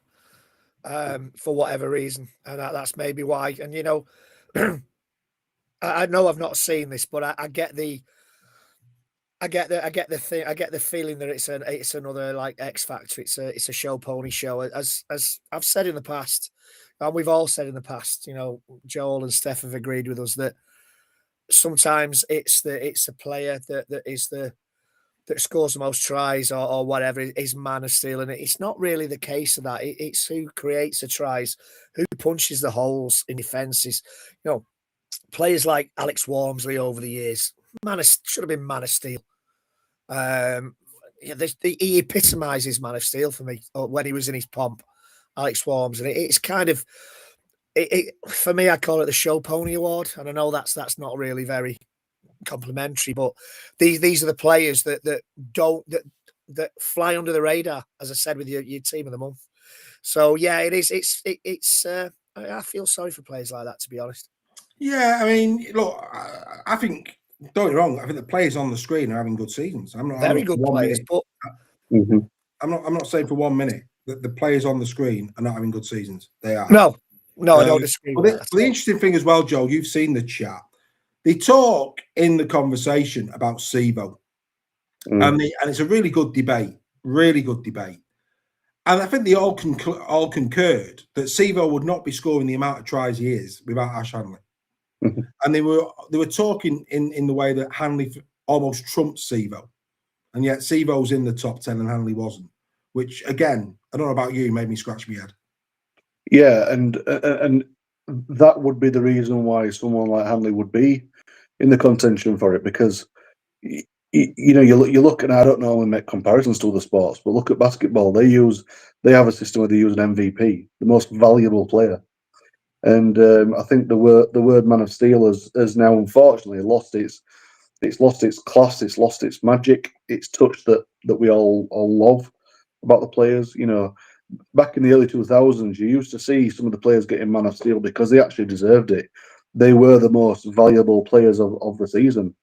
for whatever reason, and that's maybe why. And you know, I know I've not seen this, but I get the feeling that it's another like X Factor. It's a show pony show, as I've said in the past, and we've all said in the past. You know, Joel and Steph have agreed with us that sometimes it's a player that scores the most tries or whatever is Man of Steel, and it's not really the case of that. It's who creates the tries, who punches the holes in defences. You know, players like Alex Walmsley over the years, should have been Man of Steel. He epitomises Man of Steel for me when he was in his pomp, Alex Walmsley. It's kind of for me. I call it the show pony award, and I know that's not really very complimentary, but these are the players that fly under the radar, as I said, with your team of the month. So yeah, it is. It's. I feel sorry for players like that, to be honest. Yeah, I mean, look, I think, don't get me wrong, I think the players on the screen are having good seasons. I'm not very good players, but I'm not saying for 1 minute that the players on the screen are not having good seasons. They are. No, I don't disagree. The interesting thing as well, Joel, you've seen the chat. They talk in the conversation about Sevo. And it's a really good debate, really good debate. And I think they all concurred that Sevo would not be scoring the amount of tries he is without Ash Hanley. And they were talking in the way that Hanley almost trumped Sevo, and yet Sevo's in the top 10 and Hanley wasn't. Which again, I don't know about you, made me scratch my head. Yeah, and that would be the reason why someone like Hanley would be in the contention for it, because you look, and I don't normally make comparisons to other sports, but look at basketball. They have a system where they use an MVP, the most valuable player, and I think the word Man of Steel has now unfortunately lost its class, it's lost its magic, its touch that we all love about the players. Back in the early 2000s, you used to see some of the players getting Man of Steel because they actually deserved it. They were the most valuable players of the season.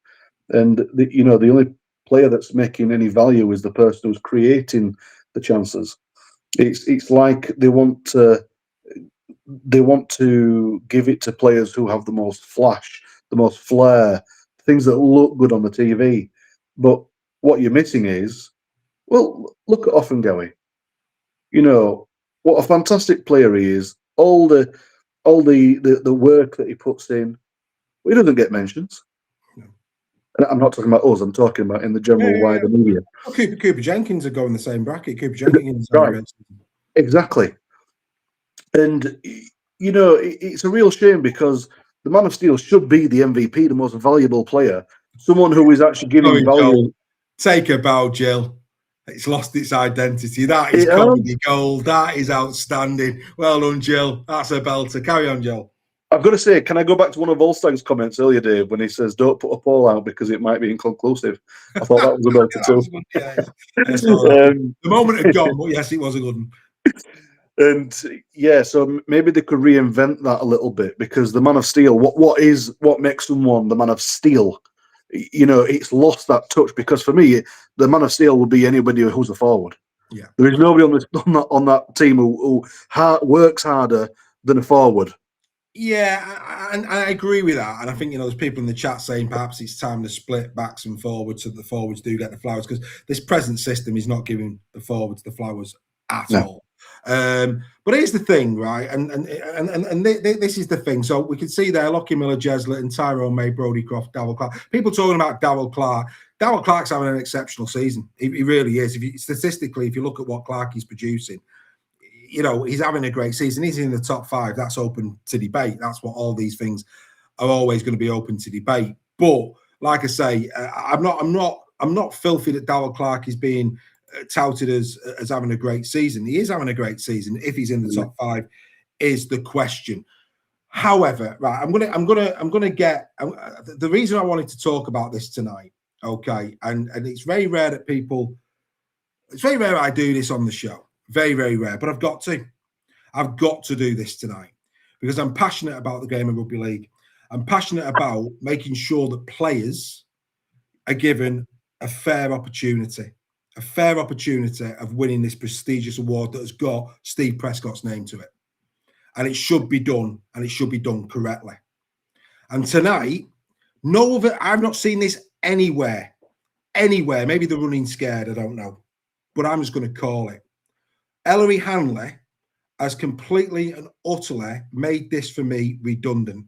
And the only player that's making any value is the person who's creating the chances. It's like they want to give it to players who have the most flash, the most flair, things that look good on the TV. But what you're missing is, well, look at Offengowie. What a fantastic player he is. All the work that he puts in, he doesn't get mentions. And I'm not talking about us. I'm talking about in the general wider media. Well, Cooper Jenkins are going the same bracket. Cooper Jenkins, right? Exactly. And it's a real shame because the Man of Steel should be the MVP, the most valuable player, someone who is actually giving value. Joel. Take a bow, Jill. It's lost its identity. That is comedy gold. That is outstanding. Well done, Jill. That's a belter. Carry on, Jill. I've got to say, can I go back to one of Volstag's comments earlier, Dave, when he says, don't put a poll out because it might be inconclusive? I thought that was a belter too. The moment had gone, but yes, it was a good one. And yeah, so maybe they could reinvent that a little bit, because the Man of Steel, what makes someone the Man of Steel? It's lost that touch, because for me, the Man of Steel would be anybody who's a forward. Yeah, there is nobody on that team who works harder than a forward. Yeah, and I agree with that. And I think, there's people in the chat saying perhaps it's time to split backs and forwards so that the forwards do get the flowers, because this present system is not giving the forwards the flowers at all. But here's the thing, right? And this is the thing. So we can see there Lockie Miller, Jeslett, and Tyrone May, Brodie Croft, Darrell Clark. People talking about Darrell Clark. Darrell Clark's having an exceptional season. He really is. Statistically, if you look at what Clark is producing, he's having a great season. He's in the top 5. That's open to debate. That's what all these things are always going to be open to debate. But like I say, I'm not filthy that Darrell Clark is being touted as having a great season. He is having a great season. If he's in the top 5, is the question. However, right, I'm gonna get the reason I wanted to talk about this tonight. Okay, and it's very rare that people. It's very rare I do this on the show. Very, very rare. But I've got to do this tonight because I'm passionate about the game of rugby league. I'm passionate about making sure that players are given a fair opportunity of winning this prestigious award that has got Steve Prescott's name to it. And it should be done, and it should be done correctly. And tonight, I've not seen this anywhere. Maybe they're running scared, I don't know. But I'm just going to call it. Ellery Hanley has completely and utterly made this, for me, redundant.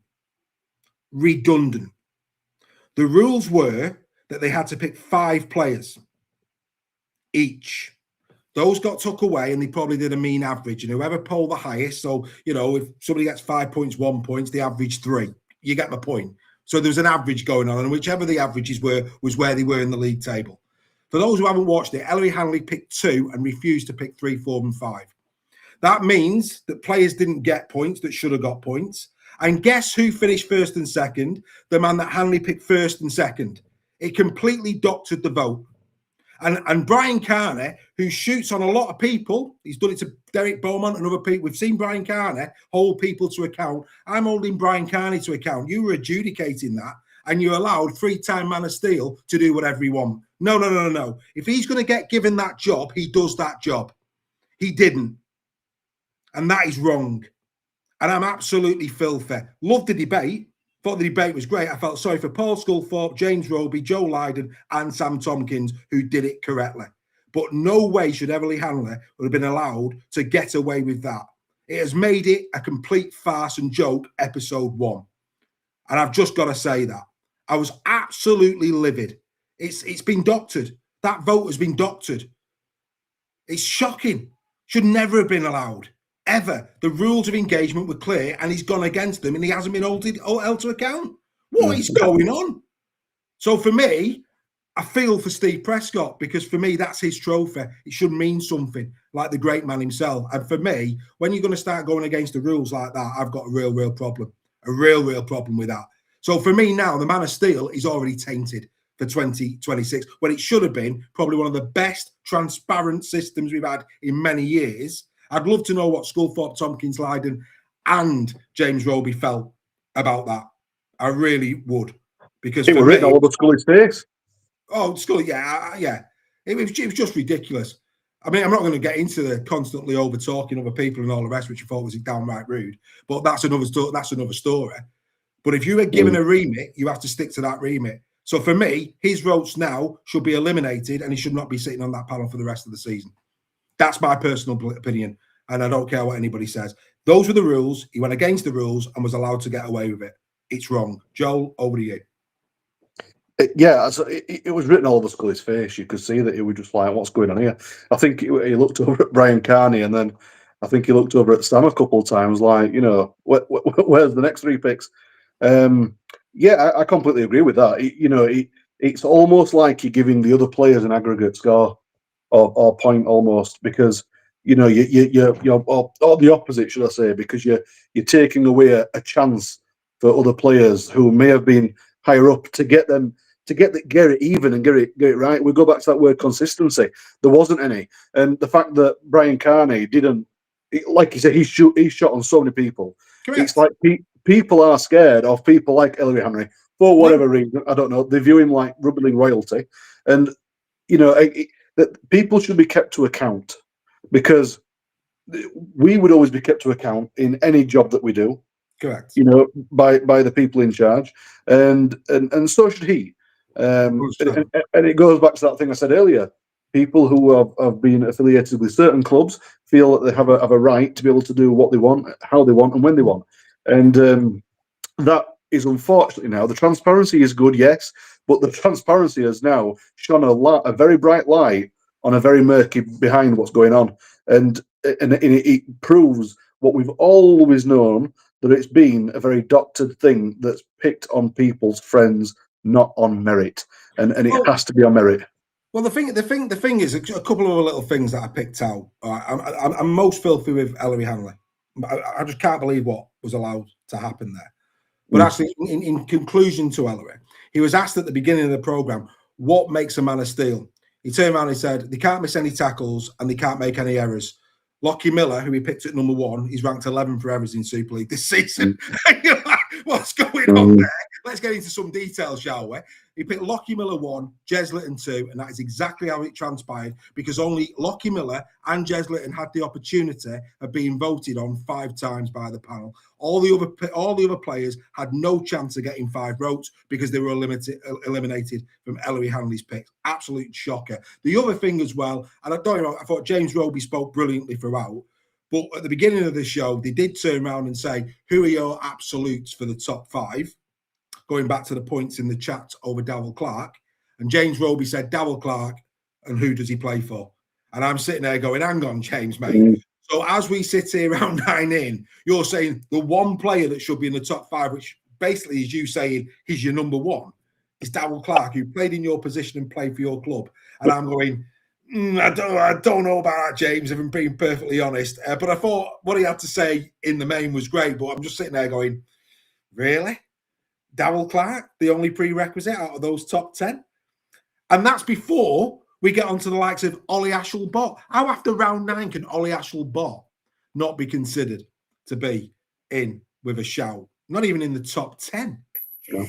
The rules were that they had to pick 5 players each. Those got took away, and they probably did a mean average. And whoever polled the highest, so, if somebody gets 5 points, 1 point, they average 3. You get my point. So there's an average going on, and whichever the averages were was where they were in the league table. For those who haven't watched it, Ellery Hanley picked 2 and refused to pick 3, 4, and 5. That means that players didn't get points that should have got points. And guess who finished first and second? The man that Hanley picked first and second. It completely doctored the vote. And Brian Carney, who shoots on a lot of people, he's done it to Derek Beaumont and other people. We've seen Brian Carney hold people to account. I'm holding Brian Carney to account. You were adjudicating that, and you allowed 3-time Man of Steel to do whatever he wants. No. If he's going to get given that job, he does that job. He didn't. And that is wrong. And I'm absolutely filthy. Love the debate. Thought the debate was great. I felt sorry for Paul Sculthorpe, James Roby, Joe Lydon, and Sam Tompkins, who did it correctly. But no way should Everly Hanley would have been allowed to get away with that. It has made it a complete farce and joke, episode 1. And I've just got to say that. I was absolutely livid. It's been doctored. That vote has been doctored. It's shocking. Should never have been allowed. Ever. The rules of engagement were clear and he's gone against them and he hasn't been held to account. What is going on? So for me, I feel for Steve Prescott because for me, that's his trophy. It should mean something like the great man himself. And for me, when you're going to start going against the rules like that, I've got a real problem. A real problem with that. So for me now, the Man of Steel is already tainted for 2026 when it should have been probably one of the best transparent systems we've had in many years. I'd love to know what Sculthorpe, Tompkins, Lydon and James Roby felt about that. I really would. Because it was written all over Scully's face. Oh, Scully, yeah. It was just ridiculous. I mean, I'm not going to get into the constantly over-talking other people and all the rest, which I thought was downright rude. But that's another story. But if you were given a remit, you have to stick to that remit. So for me, his votes now should be eliminated and he should not be sitting on that panel for the rest of the season. That's my personal opinion. And I don't care what anybody says. Those were the rules. He went against the rules and was allowed to get away with it. It's wrong. Joel, over to you. It was written all over Scully's face. You could see that he was just like, what's going on here? I think he looked over at Brian Carney and then I think he looked over at Sam a couple of times like, where's the next 3 picks? I completely agree with that. It's almost like you're giving the other players an aggregate score or point almost because, you're the opposite, should I say, because you're taking away a chance for other players who may have been higher up to get it even and get it right. We go back to that word consistency. There wasn't any, and the fact that Brian Carney didn't, like you said, he's shot on so many people. Correct. It's like people are scared of people like Ellery Henry for whatever reason. I don't know. They view him like rugby league royalty, and that people should be kept to account because we would always be kept to account in any job that we do. Correct. By the people in charge, and so should he. And it goes back to that thing I said earlier. People who have been affiliated with certain clubs feel that they have a right to be able to do what they want, how they want, and when they want. And that is unfortunately now. The transparency is good, yes, but the transparency has now shone a very bright light on a very murky behind what's going on, and it proves what we've always known, that it's been a very doctored thing that's picked on people's friends, not on merit, and it has to be on merit. Well, the thing is, a couple of little things that I picked out. I'm most filthy with Ellery Hanley. I just can't believe what was allowed to happen there. But actually, in conclusion to Ellery, he was asked at the beginning of the programme, what makes a man of steel? He turned around and he said, they can't miss any tackles and they can't make any errors. Lockie Miller, who he picked at number 1, he's ranked 11 for errors in Super League this season. What's going on there? Let's get into some details, shall we? He picked Lockie Miller 1, Jez Litton 2, and that is exactly how it transpired because only Lockie Miller and Jez Litton had the opportunity of being voted on 5 times by the panel. All the other players had no chance of getting 5 votes because they were eliminated from Ellery Hanley's picks. Absolute shocker. The other thing as well, and I thought James Roby spoke brilliantly throughout, but at the beginning of the show, they did turn around and say, who are your absolutes for the top 5? Going back to the points in the chat over Darryl Clark. And James Roby said, Darryl Clark, and who does he play for? And I'm sitting there going, hang on, James, mate. So as we sit here around 9 in, you're saying the one player that should be in the top 5, which basically is you saying he's your number 1, is Darryl Clark, who played in your position and played for your club. And I'm going, I don't know about that, James, if I'm being perfectly honest. But I thought what he had to say in the main was great. But I'm just sitting there going, really? Darryl Clark, the only prerequisite out of those top 10? And that's before we get onto the likes of Ollie Ashall-Bott. How after round 9 can Ollie Ashall-Bott not be considered to be in with a shout? Not even in the top 10.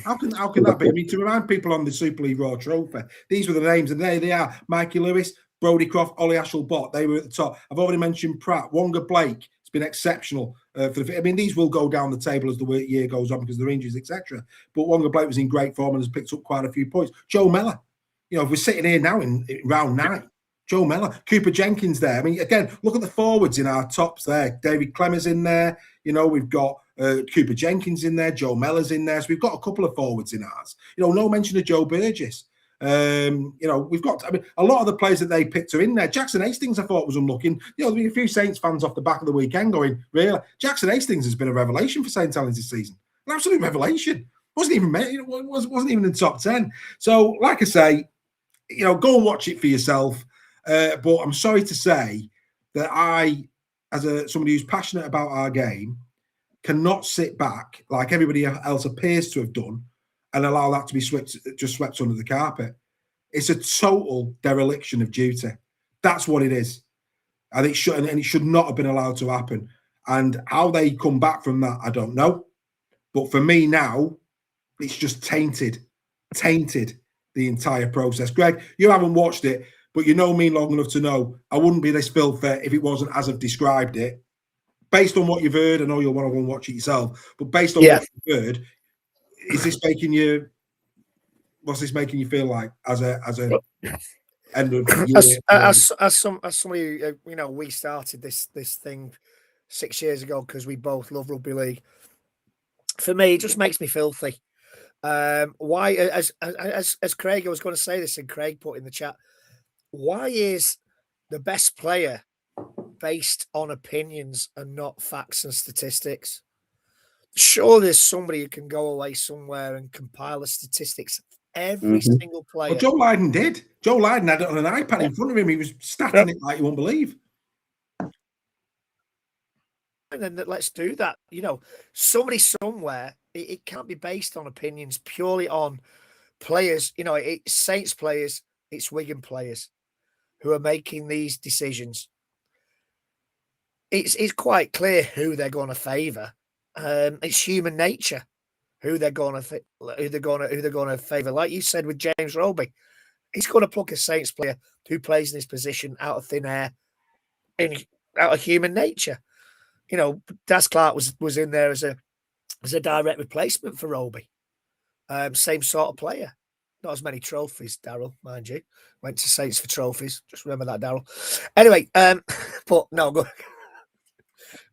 How can that be? I mean, to remind people on the Super League Raw Trophy, these were the names, and there they are. Mikey Lewis, Brodie Croft, Ollie Ashall-Bott, they were at the top. I've already mentioned Pratt. Wonga Blake has been exceptional I mean, these will go down the table as the year goes on because of their injuries, etc. But Wonga Blake was in great form and has picked up quite a few points. Joe Mellor, you know, if we're sitting here now in round 9, Joe Mellor, Cooper Jenkins there. I mean, again, look at the forwards in our tops there. David Clemmer's in there. You know, we've got Cooper Jenkins in there. Joe Mellor's in there. So we've got a couple of forwards in ours. You know, no mention of Joe Burgess. You know, we've got, I mean, a lot of the players that they picked are in there. Jackson Hastings, I thought, was unlucky. You know, there'll be a few Saints fans off the back of the weekend going, really? Jackson Hastings has been a revelation for St Helens this season. An absolute revelation. Wasn't even even in the top 10. So, like I say, you know, go and watch it for yourself. But I'm sorry to say that I, as somebody who's passionate about our game, cannot sit back like everybody else appears to have done and allow that to be swept under the carpet. It's a total dereliction of duty. That's what it is. And it should not have been allowed to happen. And how they come back from that, I don't know. But for me now, it's just tainted the entire process. Greg, you haven't watched it, but you know me long enough to know I wouldn't be this filthy if it wasn't as I've described it. Based on what you've heard, I know you'll want to go and watch it yourself, but based on what you've heard, is this making you? What's this making you feel like as a end of year? As somebody, you know, we started this thing 6 years ago because we both love rugby league. For me, it just makes me filthy. Why, as Craig, I was going to say this, and Craig put in the chat. Why is the best player based on opinions and not facts and statistics? Sure, there's somebody who can go away somewhere and compile the statistics of every single player. Well, Joe Lydon did. Joe Lydon had it on an iPad in front of him. He was statting it like you won't believe. And then let's do that. You know, somebody somewhere, it can't be based on opinions, purely on players. You know, it's Saints players, it's Wigan players who are making these decisions. It's quite clear who they're going to favour. It's human nature who they're going to favour. Like you said with James Roby, he's going to pluck a Saints player who plays in his position out of thin air, out of human nature. You know, Daz Clark was in there as a direct replacement for Roby. Same sort of player. Not as many trophies, Daryl, mind you. Went to Saints for trophies. Just remember that, Daryl. Anyway, but no, go.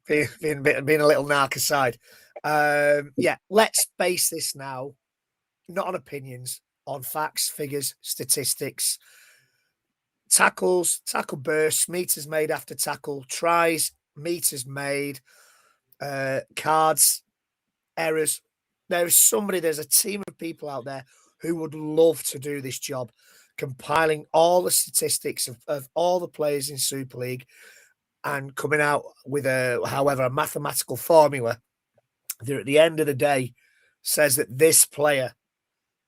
Being a little narc aside. Yeah, let's base this now, not on opinions, on facts, figures, statistics, tackles, tackle bursts, meters made after tackle, tries, meters made, cards, errors. There's a team of people out there who would love to do this job, compiling all the statistics of all the players in Super League and coming out with a mathematical formula that at the end of the day says that this player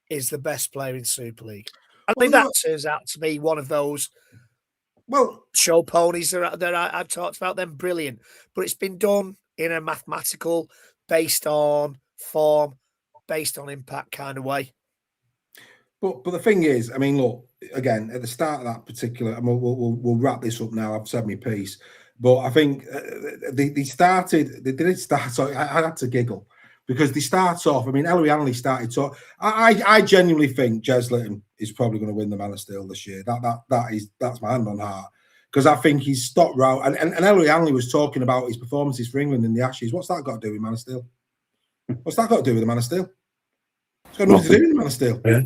is the best player in Super League. I think that turns out to be one of those show ponies that I've talked about. Them brilliant, but it's been done in a mathematical, based on form, based on impact kind of way. But the thing is, I mean, look, again, at the start of that particular, and we'll wrap this up now. I've said my piece, but I think they did start. So I had to giggle because they start off. I mean, Ellery Hanley started talk. I genuinely think Jez Litton is probably going to win the Man of Steel this year. That's my hand on heart, because I think he's stopped route. And Ellery Hanley was talking about his performances for England in the Ashes. What's that got to do with Man of Steel? What's that got to do with the Man of Steel? It's got nothing to do with the Man of Steel. Yeah.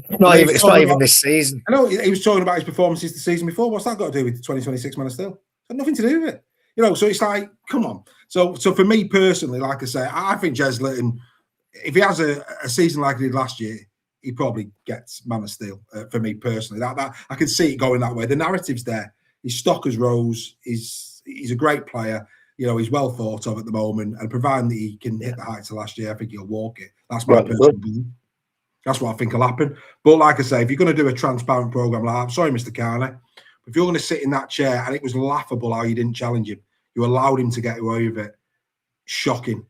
It's not even this season. I know he was talking about his performances the season before. What's that got to do with the 2026 Man of Steel? It's got nothing to do with it. You know, so it's like, come on. So for me personally, like I say, I think Jez Litton, if he has a season like he did last year, he probably gets Man of Steel. For me personally, that I can see it going that way. The narrative's there. His stock has rose. He's a great player. You know, he's well thought of at the moment, and providing that he can hit the heights of last year, I think he'll walk it. That's my personal belief. That's what I think will happen. But like I say, if you're going to do a transparent program like that, I'm sorry, Mr. Carney, if you're going to sit in that chair, and it was laughable how you didn't challenge him, you allowed him to get away with it. Shocking.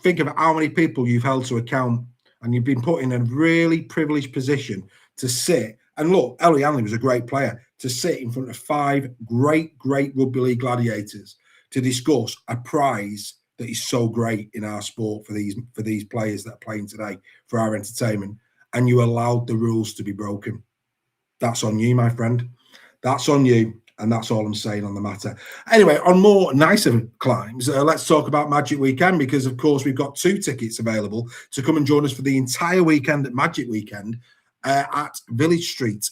Think of how many people you've held to account, and you've been put in a really privileged position to sit. And look, Ellery Hanley was a great player. To sit in front of 5 great rugby league gladiators, to discuss a prize that is so great in our sport for these players that are playing today for our entertainment, and you allowed the rules to be broken. That's on you, my friend. That's on you. And that's all I'm saying on the matter. Anyway, on more nicer climes, let's talk about Magic Weekend, because, of course, we've got 2 tickets available to come and join us for the entire weekend at Magic Weekend at Village Street.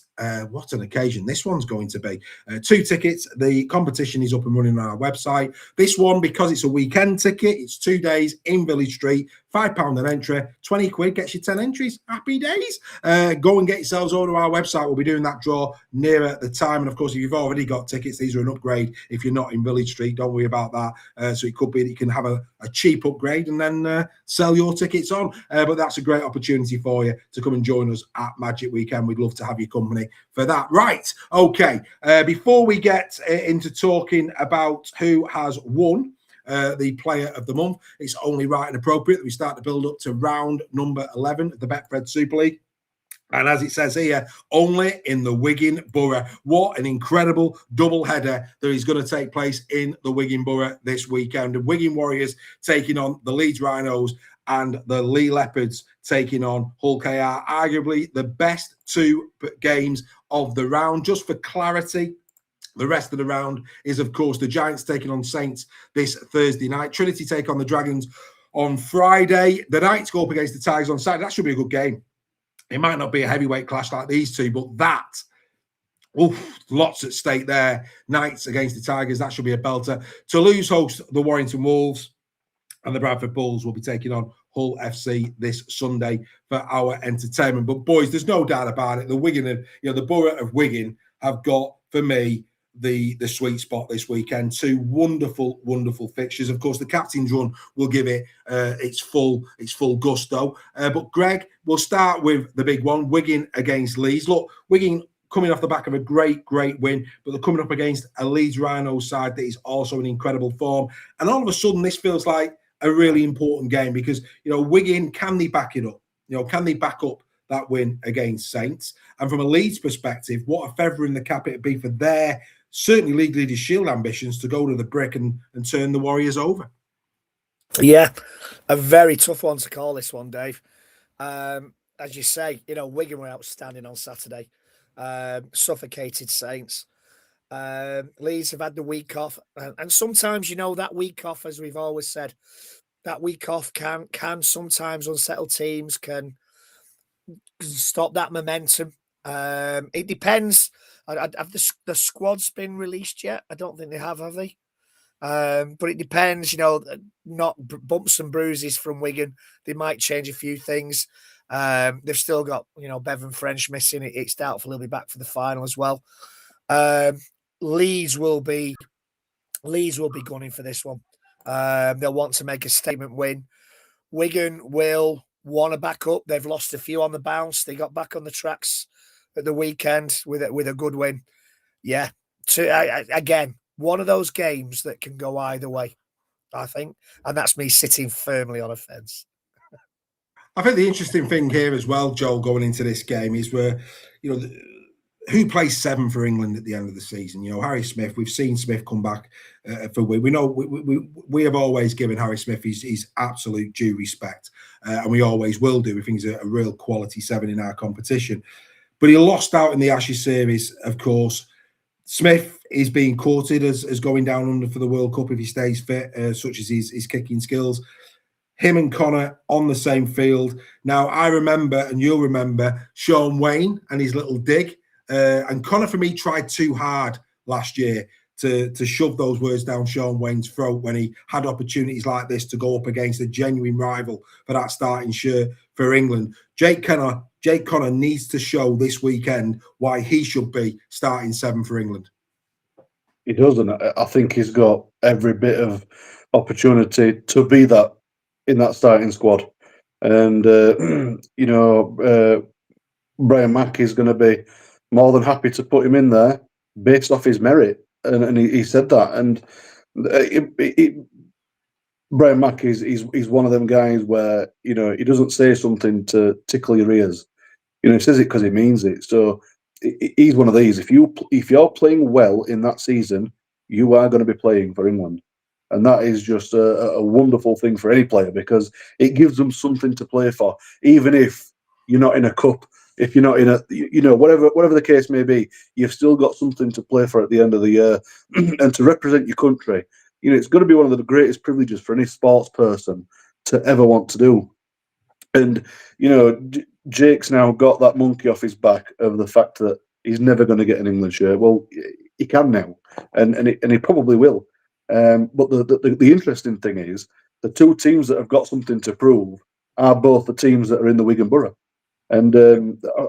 What an occasion this one's going to be. 2 tickets. The competition is up and running on our website. This one, because it's a weekend ticket, it's 2 days in Village Street, £5 an entry, 20 quid gets you 10 entries. Happy days. Go and get yourselves over to our website. We'll be doing that draw nearer the time. And of course, if you've already got tickets, these are an upgrade. If you're not in Village Street, don't worry about that. So it could be that you can have a cheap upgrade and then sell your tickets on. But that's a great opportunity for you to come and join us at Magic Weekend. We'd love to have your company for that. Right. Okay. Before we get into talking about who has won the player of the month, it's only right and appropriate that we start to build up to round number 11 of the Betfred Super League. And as it says here, only in the Wigan Borough. What an incredible double header that is going to take place in the Wigan Borough this weekend. The Wigan Warriors taking on the Leeds Rhinos and the Lee Leopards taking on Hull KR. Arguably the best 2 games of the round. Just for clarity, the rest of the round is, of course, the Giants taking on Saints this Thursday night. Trinity take on the Dragons on Friday. The Knights go up against the Tigers on Saturday. That should be a good game. It might not be a heavyweight clash like these 2, but lots at stake there. Knights against the Tigers, that should be a belter. Toulouse host the Warrington Wolves, and the Bradford Bulls will be taking on Hull FC this Sunday for our entertainment. But boys, there's no doubt about it. The Wigan, the Borough of Wigan have got, for me, the sweet spot this weekend. 2 wonderful, wonderful fixtures. Of course, the captain's run will give it its full gusto. But Greg, we'll start with the big one: Wigan against Leeds. Look, Wigan coming off the back of a great win, but they're coming up against a Leeds Rhinos side that is also in incredible form. And all of a sudden, this feels like a really important game because, Wigan, can they back it up? Can they back up that win against Saints? And from a Leeds perspective, what a feather in the cap it'd be for their, certainly, League Leaders Shield ambitions to go to the brick and turn the Warriors over. Yeah, a very tough one to call, this one, Dave. As you say, Wigan were outstanding on Saturday. Suffocated Saints. Leeds have had the week off, and sometimes, that week off, as we've always said, that week off can sometimes unsettle teams, can stop that momentum. It depends. Have the squad's been released yet? I don't think they have they? But it depends, not bumps and bruises from Wigan. They might change a few things. They've still got, Bevan French missing. It's doubtful he'll be back for the final as well. Leeds will be gunning for this one. They'll want to make a statement win. Wigan will want to back up. They've lost a few on the bounce. They got back on the tracks at the weekend with a good win. Yeah. Again, one of those games that can go either way, I think. And that's me sitting firmly on a fence. I think the interesting thing here as well, Joel, going into this game is where, who plays 7 for England at the end of the season? Harry Smith. We've seen Smith come back for we know we have always given Harry Smith his absolute due respect, and we always will do. We think he's a real quality 7 in our competition. But he lost out in the Ashes series, of course. Smith is being courted as going down under for the World Cup if he stays fit, such as his kicking skills. Him and Connor on the same field. Now, I remember, and you'll remember, Sean Wayne and his little dig. And Connor, for me, tried too hard last year to shove those words down Sean Wayne's throat when he had opportunities like this to go up against a genuine rival for that starting shirt for England. Jake Connor needs to show this weekend why he should be starting 7 for England. He does, and I think he's got every bit of opportunity to be that in that starting squad. And, Brian Mack is going to be more than happy to put him in there based off his merit. And he said that. And Brian Mack is one of them guys where, he doesn't say something to tickle your ears. He says it because he means it. So he's one of these. If you're playing well in that season, you are going to be playing for England. And that is just a wonderful thing for any player because it gives them something to play for, even if you're not in a cup, if you're not in whatever the case may be, you've still got something to play for at the end of the year. And to represent your country, it's going to be one of the greatest privileges for any sports person to ever want to do. And, Jake's now got that monkey off his back of the fact that he's never going to get an England shirt. Well, he can now, and he probably will. But the interesting thing is the two teams that have got something to prove are both the teams that are in the Wigan Borough. And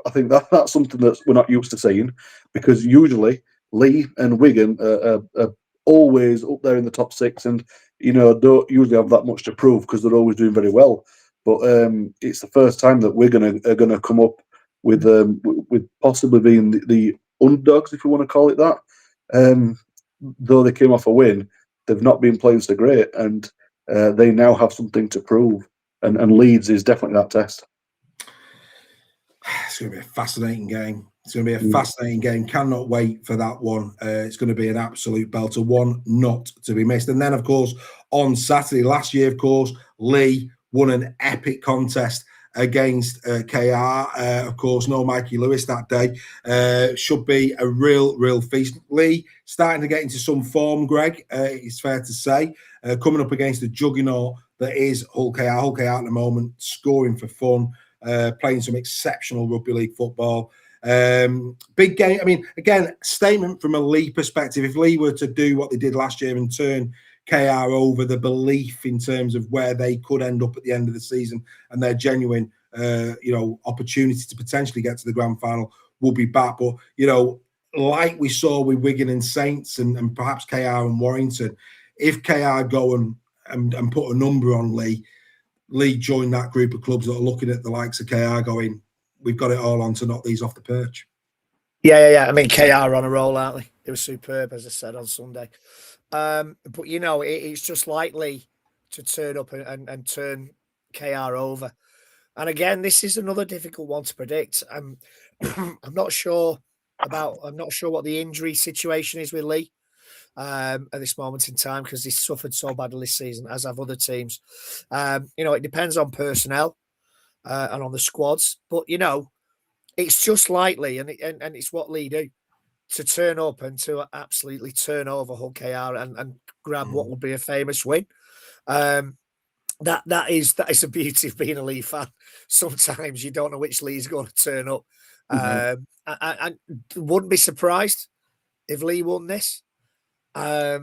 I think that's something that we're not used to seeing, because usually Lee and Wigan are always up there in the top six, and don't usually have that much to prove because they're always doing very well. But it's the first time that Wigan are going to come up with possibly being the underdogs, if you want to call it that. Though they came off a win, they've not been playing so great, and they now have something to prove. And Leeds is definitely that test. It's going to be a fascinating game. It's going to be a fascinating game. Cannot wait for that one. It's going to be an absolute belter, one not to be missed. And then, of course, on Saturday last year, of course, Lee won an epic contest against KR. Of course, no Mikey Lewis that day. Should be a real feast. Lee starting to get into some form, Greg, it's fair to say. Coming up against the juggernaut that is Hull KR. Hull KR at the moment, scoring for fun. Playing some exceptional rugby league football. Big game. I mean, again, statement from a Lee perspective. If Lee were to do what they did last year and turn KR over, the belief in terms of where they could end up at the end of the season and their genuine, opportunity to potentially get to the grand final will be back. But, like we saw with Wigan and Saints and perhaps KR and Warrington, if KR go and put a number on Lee joined that group of clubs that are looking at the likes of KR going, we've got it all on to knock these off the perch. Yeah. I mean, KR on a roll, aren't they? They were superb, as I said, on Sunday. But, it's just likely to turn up and turn KR over. And again, this is another difficult one to predict. I'm not sure what the injury situation is with Lee at this moment in time, because he's suffered so badly this season, as have other teams. It depends on personnel and on the squads, but it's just likely, and it's what Lee do, to turn up and to absolutely turn over Hull KR and grab what would be a famous win. That is the beauty of being a Lee fan. Sometimes you don't know which Lee's going to turn up. I wouldn't be surprised if Lee won this. A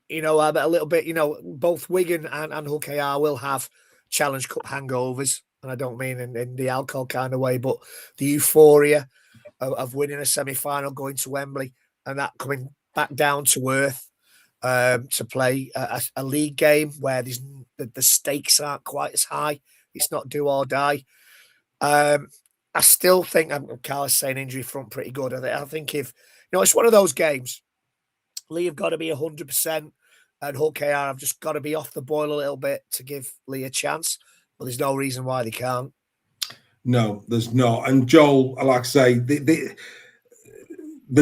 little bit, both Wigan and Hull KR will have Challenge Cup hangovers, and I don't mean in the alcohol kind of way, but the euphoria of winning a semi-final, going to Wembley, and that coming back down to earth to play a league game where the stakes aren't quite as high. It's not do or die. I still think, Carl's saying injury front pretty good. I think if, it's one of those games, Lee have got to be 100%, and Hull KR have just got to be off the boil a little bit to give Lee a chance. But there's no reason why they can't. No, there's not. And Joel, like I say, the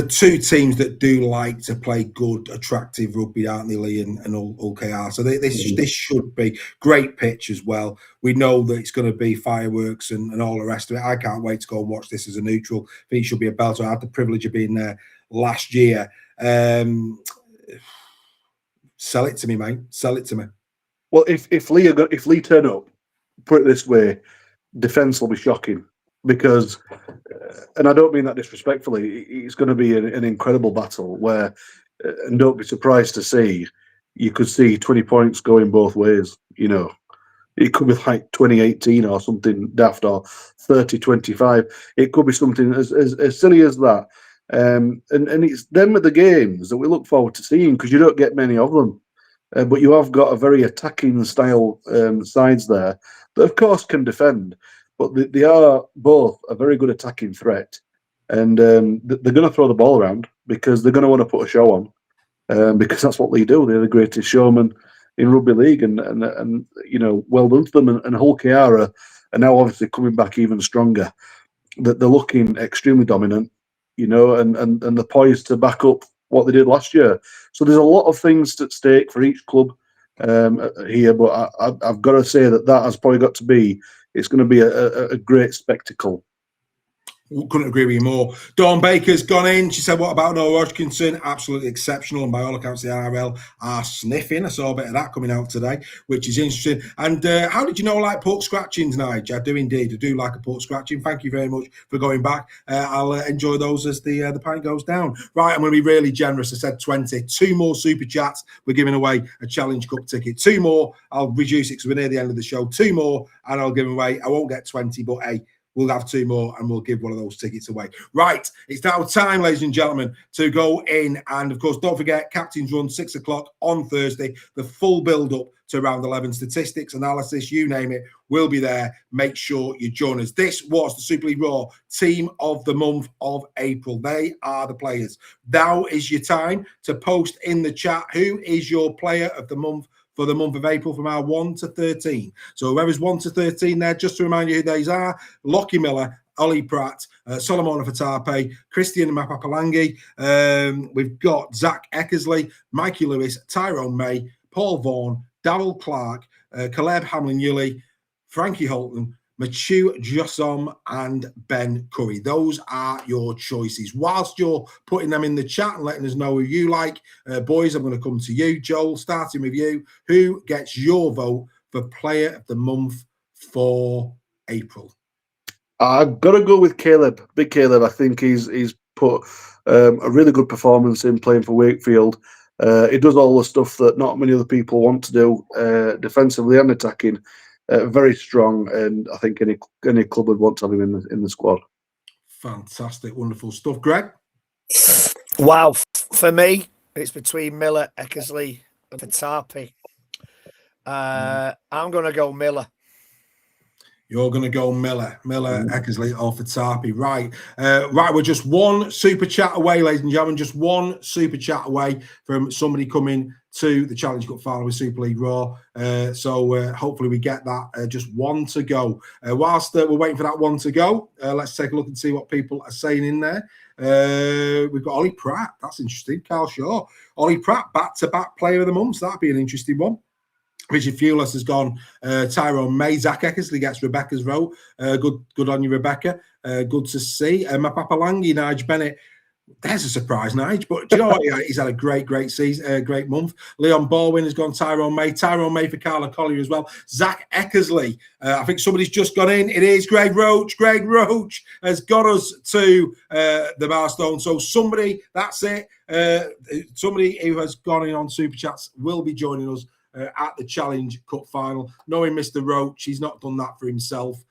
two teams that do like to play good, attractive rugby, aren't they, Lee and Hull KR? So this should be great pitch as well. We know that it's going to be fireworks and all the rest of it. I can't wait to go and watch this as a neutral. I think it should be a belter. I had the privilege of being there last year. Sell it to me, mate. Sell it to me. Well, if Lee turn up, put it this way, defence will be shocking, because, and I don't mean that disrespectfully, it's going to be an incredible battle where, and don't be surprised to see, you could see 20 points going both ways. It could be like 2018 or something daft, or 30-25. It could be something as silly as that. And it's them at the games that we look forward to seeing, because you don't get many of them. But you have got a very attacking style sides there that, of course, can defend. But they are both a very good attacking threat. And they're going to throw the ball around because they're going to want to put a show on, because that's what they do. They're the greatest showman in rugby league. And well done to them. And Hull KR are now obviously coming back even stronger. That they're looking extremely dominant, and they're poised to back up what they did last year. So there's a lot of things at stake for each club here, but I've got to say that has probably got to be. It's going to be a great spectacle. Couldn't agree with you more. Dawn Baker's gone in. She said, what about Noah Hodgkinson? Absolutely exceptional. And by all accounts, the RL are sniffing. I saw a bit of that coming out today, which is interesting. And how did you know I like pork scratchings, Nige? I do indeed. I do like a pork scratching. Thank you very much for going back. I'll enjoy those as the pint goes down. Right, I'm going to be really generous. I said 20. 2 more super chats. We're giving away a Challenge Cup ticket. 2 more. I'll reduce it because we're near the end of the show. 2 more and I'll give them away. I won't get 20, but hey, we'll have 2 more and we'll give one of those tickets away. Right, it's now time, ladies and gentlemen, to go in. And, of course, don't forget, Captain's Run, 6 o'clock on Thursday. The full build-up to round 11. Statistics, analysis, you name it, will be there. Make sure you join us. This was the Super League Raw Team of the Month of April. They are the players. Now is your time to post in the chat who is your player of the month for the month of April from our 1 to 13. So whoever's 1 to 13 there, just to remind you who these are: Lockie Miller, Ollie Pratt, Solomon Fatape, Christian Mapapalangi. We've got Zach Eckersley, Mikey Lewis, Tyrone May, Paul Vaughan, Darryl Clark, Caleb Hamlin-Yuli, Frankie Holton, Machu Josom and Ben Curry. Those are your choices. Whilst you're putting them in the chat and letting us know who you like, boys, I'm going to come to you. Joel, starting with you. Who gets your vote for Player of the Month for April? I've got to go with Caleb. Big Caleb. I think he's put a really good performance in playing for Wakefield. He does all the stuff that not many other people want to do, defensively and attacking. Very strong, and I think any club would want to have him in the squad. Fantastic, wonderful stuff, Greg. Wow, for me, it's between Miller, Eckersley, and Fatape. I'm going to go Miller. You're going to go Miller, Eckersley, or Fatape. Right. Right, we're just one super chat away, ladies and gentlemen. Just one super chat away from somebody coming to the Challenge Cup final with Super League Raw. So hopefully we get that. Just one to go. Whilst we're waiting for that one to go, let's take a look and see what people are saying in there. We've got Ollie Pratt. That's interesting. Carl Shaw. Ollie Pratt, back-to-back player of the month. So that'd be an interesting one. Richard Fewless has gone. Tyrone May. Zach Eckersley gets Rebecca's vote. Good on you, Rebecca. Good to see. Mapapalangi, Nige Bennett. There's a surprise, Nige. But do you know what? He's had a great season, great month. Leon Baldwin has gone Tyrone May. Tyrone May for Carla Collier as well. Zach Eckersley. I think somebody's just gone in. It is Greg Roach. Greg Roach has got us to the milestone. So somebody, that's it. Somebody who has gone in on Super Chats will be joining us at the Challenge Cup final. Knowing Mr. Roach, he's not done that for himself.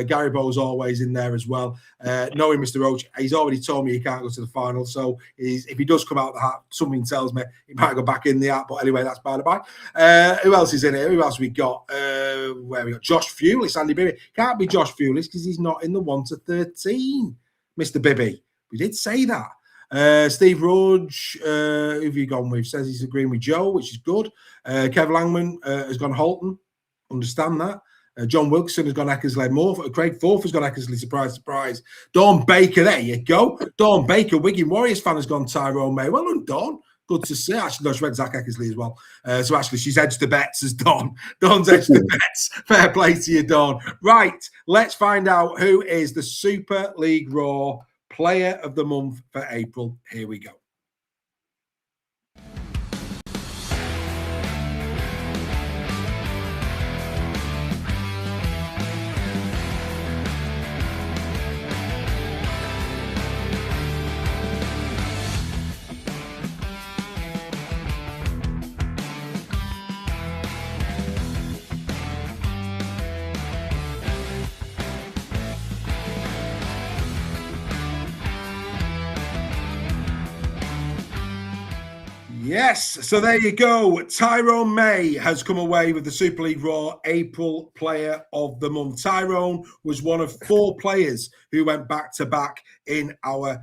Gary Bowe's always in there as well. Knowing Mr. Roach, he's already told me he can't go to the final. So if he does come out the hat, something tells me he might go back in the hat. But anyway, that's by the by. Who else is in here? Who else we got? Where we got? Josh Fewless, Andy Bibby. Can't be Josh Fewless because he's not in the 1 to 13. Mr. Bibby, we did say that. Steve Rudge, who have you gone with? Says he's agreeing with Joe, which is good. Kev Langman has gone Holton. Understand that. John Wilkinson has gone Eckersley more. Craig Forth has gone Eckersley. Surprise. Dawn Baker, there you go. Dawn Baker, Wigan Warriors fan, has gone Tyrone May. Well done, Dawn. Good to see. Actually, no, she went Zach Eckersley as well. So actually, she's edged the bets as Dawn. Dawn's edged the bets. Fair play to you, Dawn. Right, let's find out who is the Super League Raw Player of the Month for April. Here we go. Yes, so there you go. Tyrone May has come away with the Super League Raw April Player of the Month. Tyrone was one of 4 players who went back-to-back in our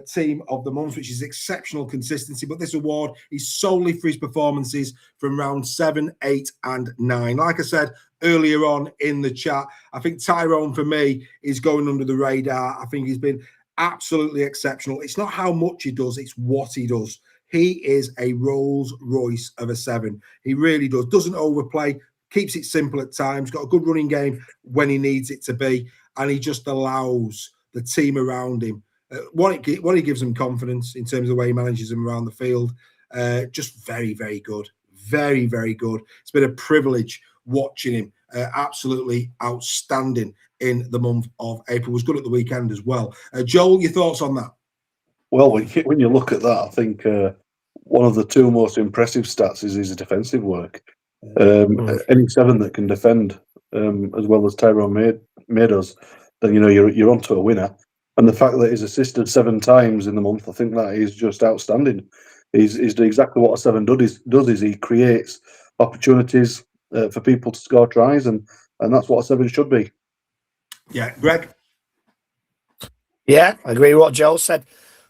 Team of the Month, which is exceptional consistency. But this award is solely for his performances from round 7, 8 and 9. Like I said earlier on in the chat, I think Tyrone, for me, is going under the radar. I think he's been absolutely exceptional. It's not how much he does, it's what he does. He is a Rolls Royce of a 7. He really does. Doesn't overplay, keeps it simple at times, got a good running game when he needs it to be, and he just allows the team around him. What he gives them confidence in terms of the way he manages them around the field. Just very, very good. Very, very good. It's been a privilege watching him. Absolutely outstanding in the month of April. Was good at the weekend as well. Joel, your thoughts on that? Well, when you look at that, I think one of the two most impressive stats is his defensive work. Any 7 that can defend as well as Tyrone made us, then you're onto a winner. And the fact that he's assisted 7 times in the month, I think that is just outstanding. He's doing exactly what a 7 does is he creates opportunities for people to score tries, and that's what a 7 should be. Yeah, Greg? Yeah, I agree with what Joel said.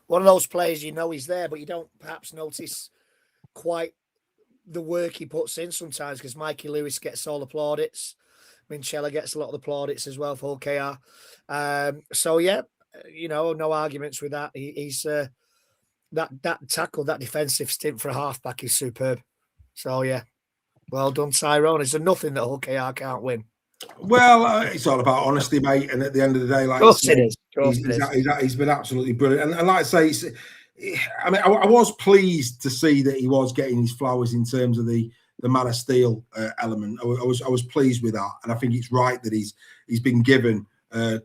One of those players, he's there, but you don't perhaps notice quite the work he puts in sometimes, because Mikey Lewis gets all the plaudits. Minchella gets a lot of the plaudits as well for OKR. So, yeah, no arguments with that. He's that tackle, that defensive stint for a halfback is superb. So, yeah, well done, Tyrone. Is there nothing that OKR can't win? Well, it's all about honesty, mate. And at the end of the day, like he's been absolutely brilliant. And like I say, I was pleased to see that he was getting his flowers in terms of the Man of Steel element. I was pleased with that, and I think it's right that he's been given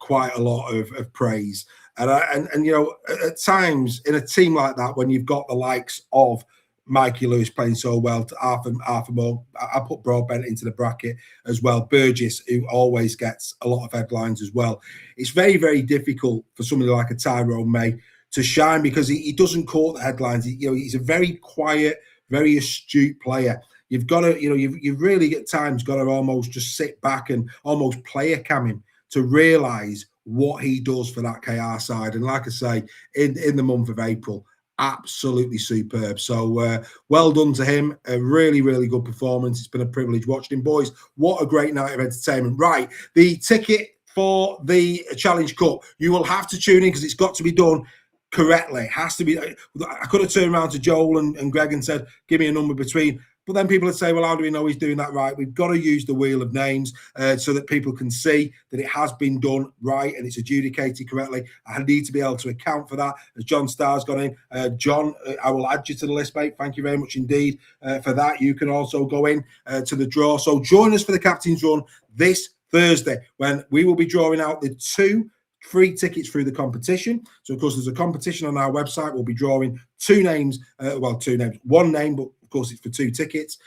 quite a lot of praise. And at times in a team like that, when you've got the likes of Mikey Lewis playing so well, to Arthur Moore, I put Broadbent into the bracket as well. Burgess, who always gets a lot of headlines as well. It's very, very difficult for somebody like a Tyrone May to shine because he doesn't court the headlines. He's a very quiet, very astute player. You've got to, you've really at times got to almost just sit back and almost player cam him to realise what he does for that KR side. And like I say, in the month of April, absolutely superb. So well done to him. A really, really good performance. It's been a privilege watching him. Boys, what a great night of entertainment. Right, the ticket for the Challenge Cup, you will have to tune in because it's got to be done correctly. It has to be. I could have turned around to Joel and Greg and said, give me a number between. But then people would say, well, how do we know he's doing that right? We've got to use the wheel of names so that people can see that it has been done right and it's adjudicated correctly. I need to be able to account for that. As John Starr's gone in. John, I will add you to the list, mate. Thank you very much indeed for that. You can also go in to the draw. So join us for the Captain's Run this Thursday when we will be drawing out the 2 free tickets through the competition. So, of course, there's a competition on our website. We'll be drawing 2 names. 2 names. 1 name, but of course, it's for 2 tickets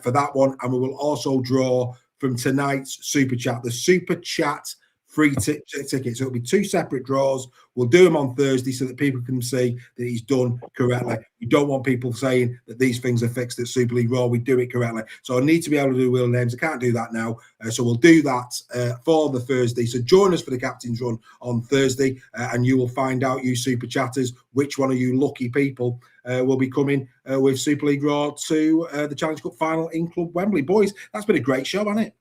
for that one. And we will also draw from tonight's Super Chat, the Super Chat free tickets. So it'll be 2 separate draws. We'll do them on Thursday so that people can see that he's done correctly. We don't want people saying that these things are fixed at Super League Raw. We do it correctly. So I need to be able to do wheel names. I can't do that now. So we'll do that for the Thursday. So join us for the Captain's Run on Thursday and you will find out, you Super Chatters, which one of you lucky people will be coming with Super League Raw to the Challenge Cup final in Club Wembley. Boys, that's been a great show, hasn't it?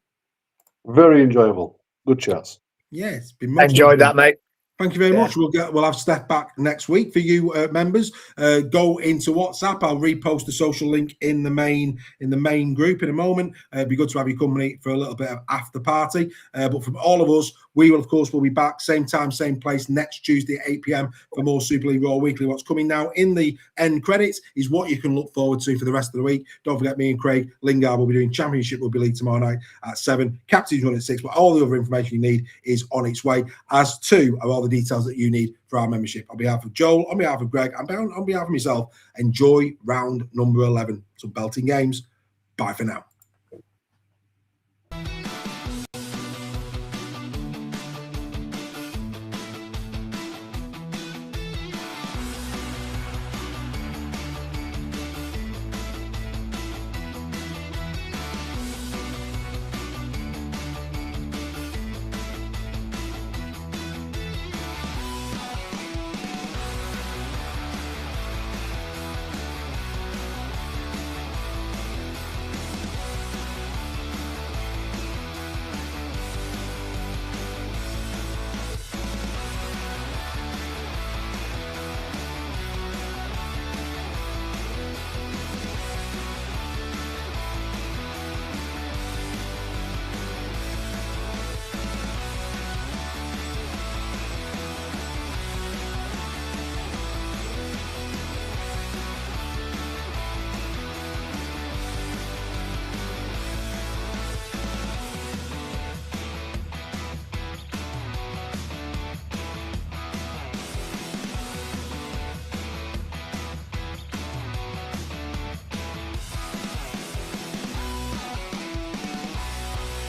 Very enjoyable. Good chats. Yeah, it's been much enjoyed that, mate. Thank you very much. We'll have Steph back next week for you members. Go into WhatsApp. I'll repost the social link in the main group in a moment. It'd be good to have your company for a little bit of after party. But from all of us, we will, of course, will be back same time, same place next Tuesday at 8 p.m. for more Super League Raw Weekly. What's coming now in the end credits is what you can look forward to for the rest of the week. Don't forget, me and Craig Lingard will be doing Championship Rugby League tomorrow night at 7. Captain's Run at 6. But all the other information you need is on its way, as to are all the details that you need for our membership. On behalf of Joel, on behalf of Greg, and on behalf of myself, enjoy round number 11. Some belting games. Bye for now.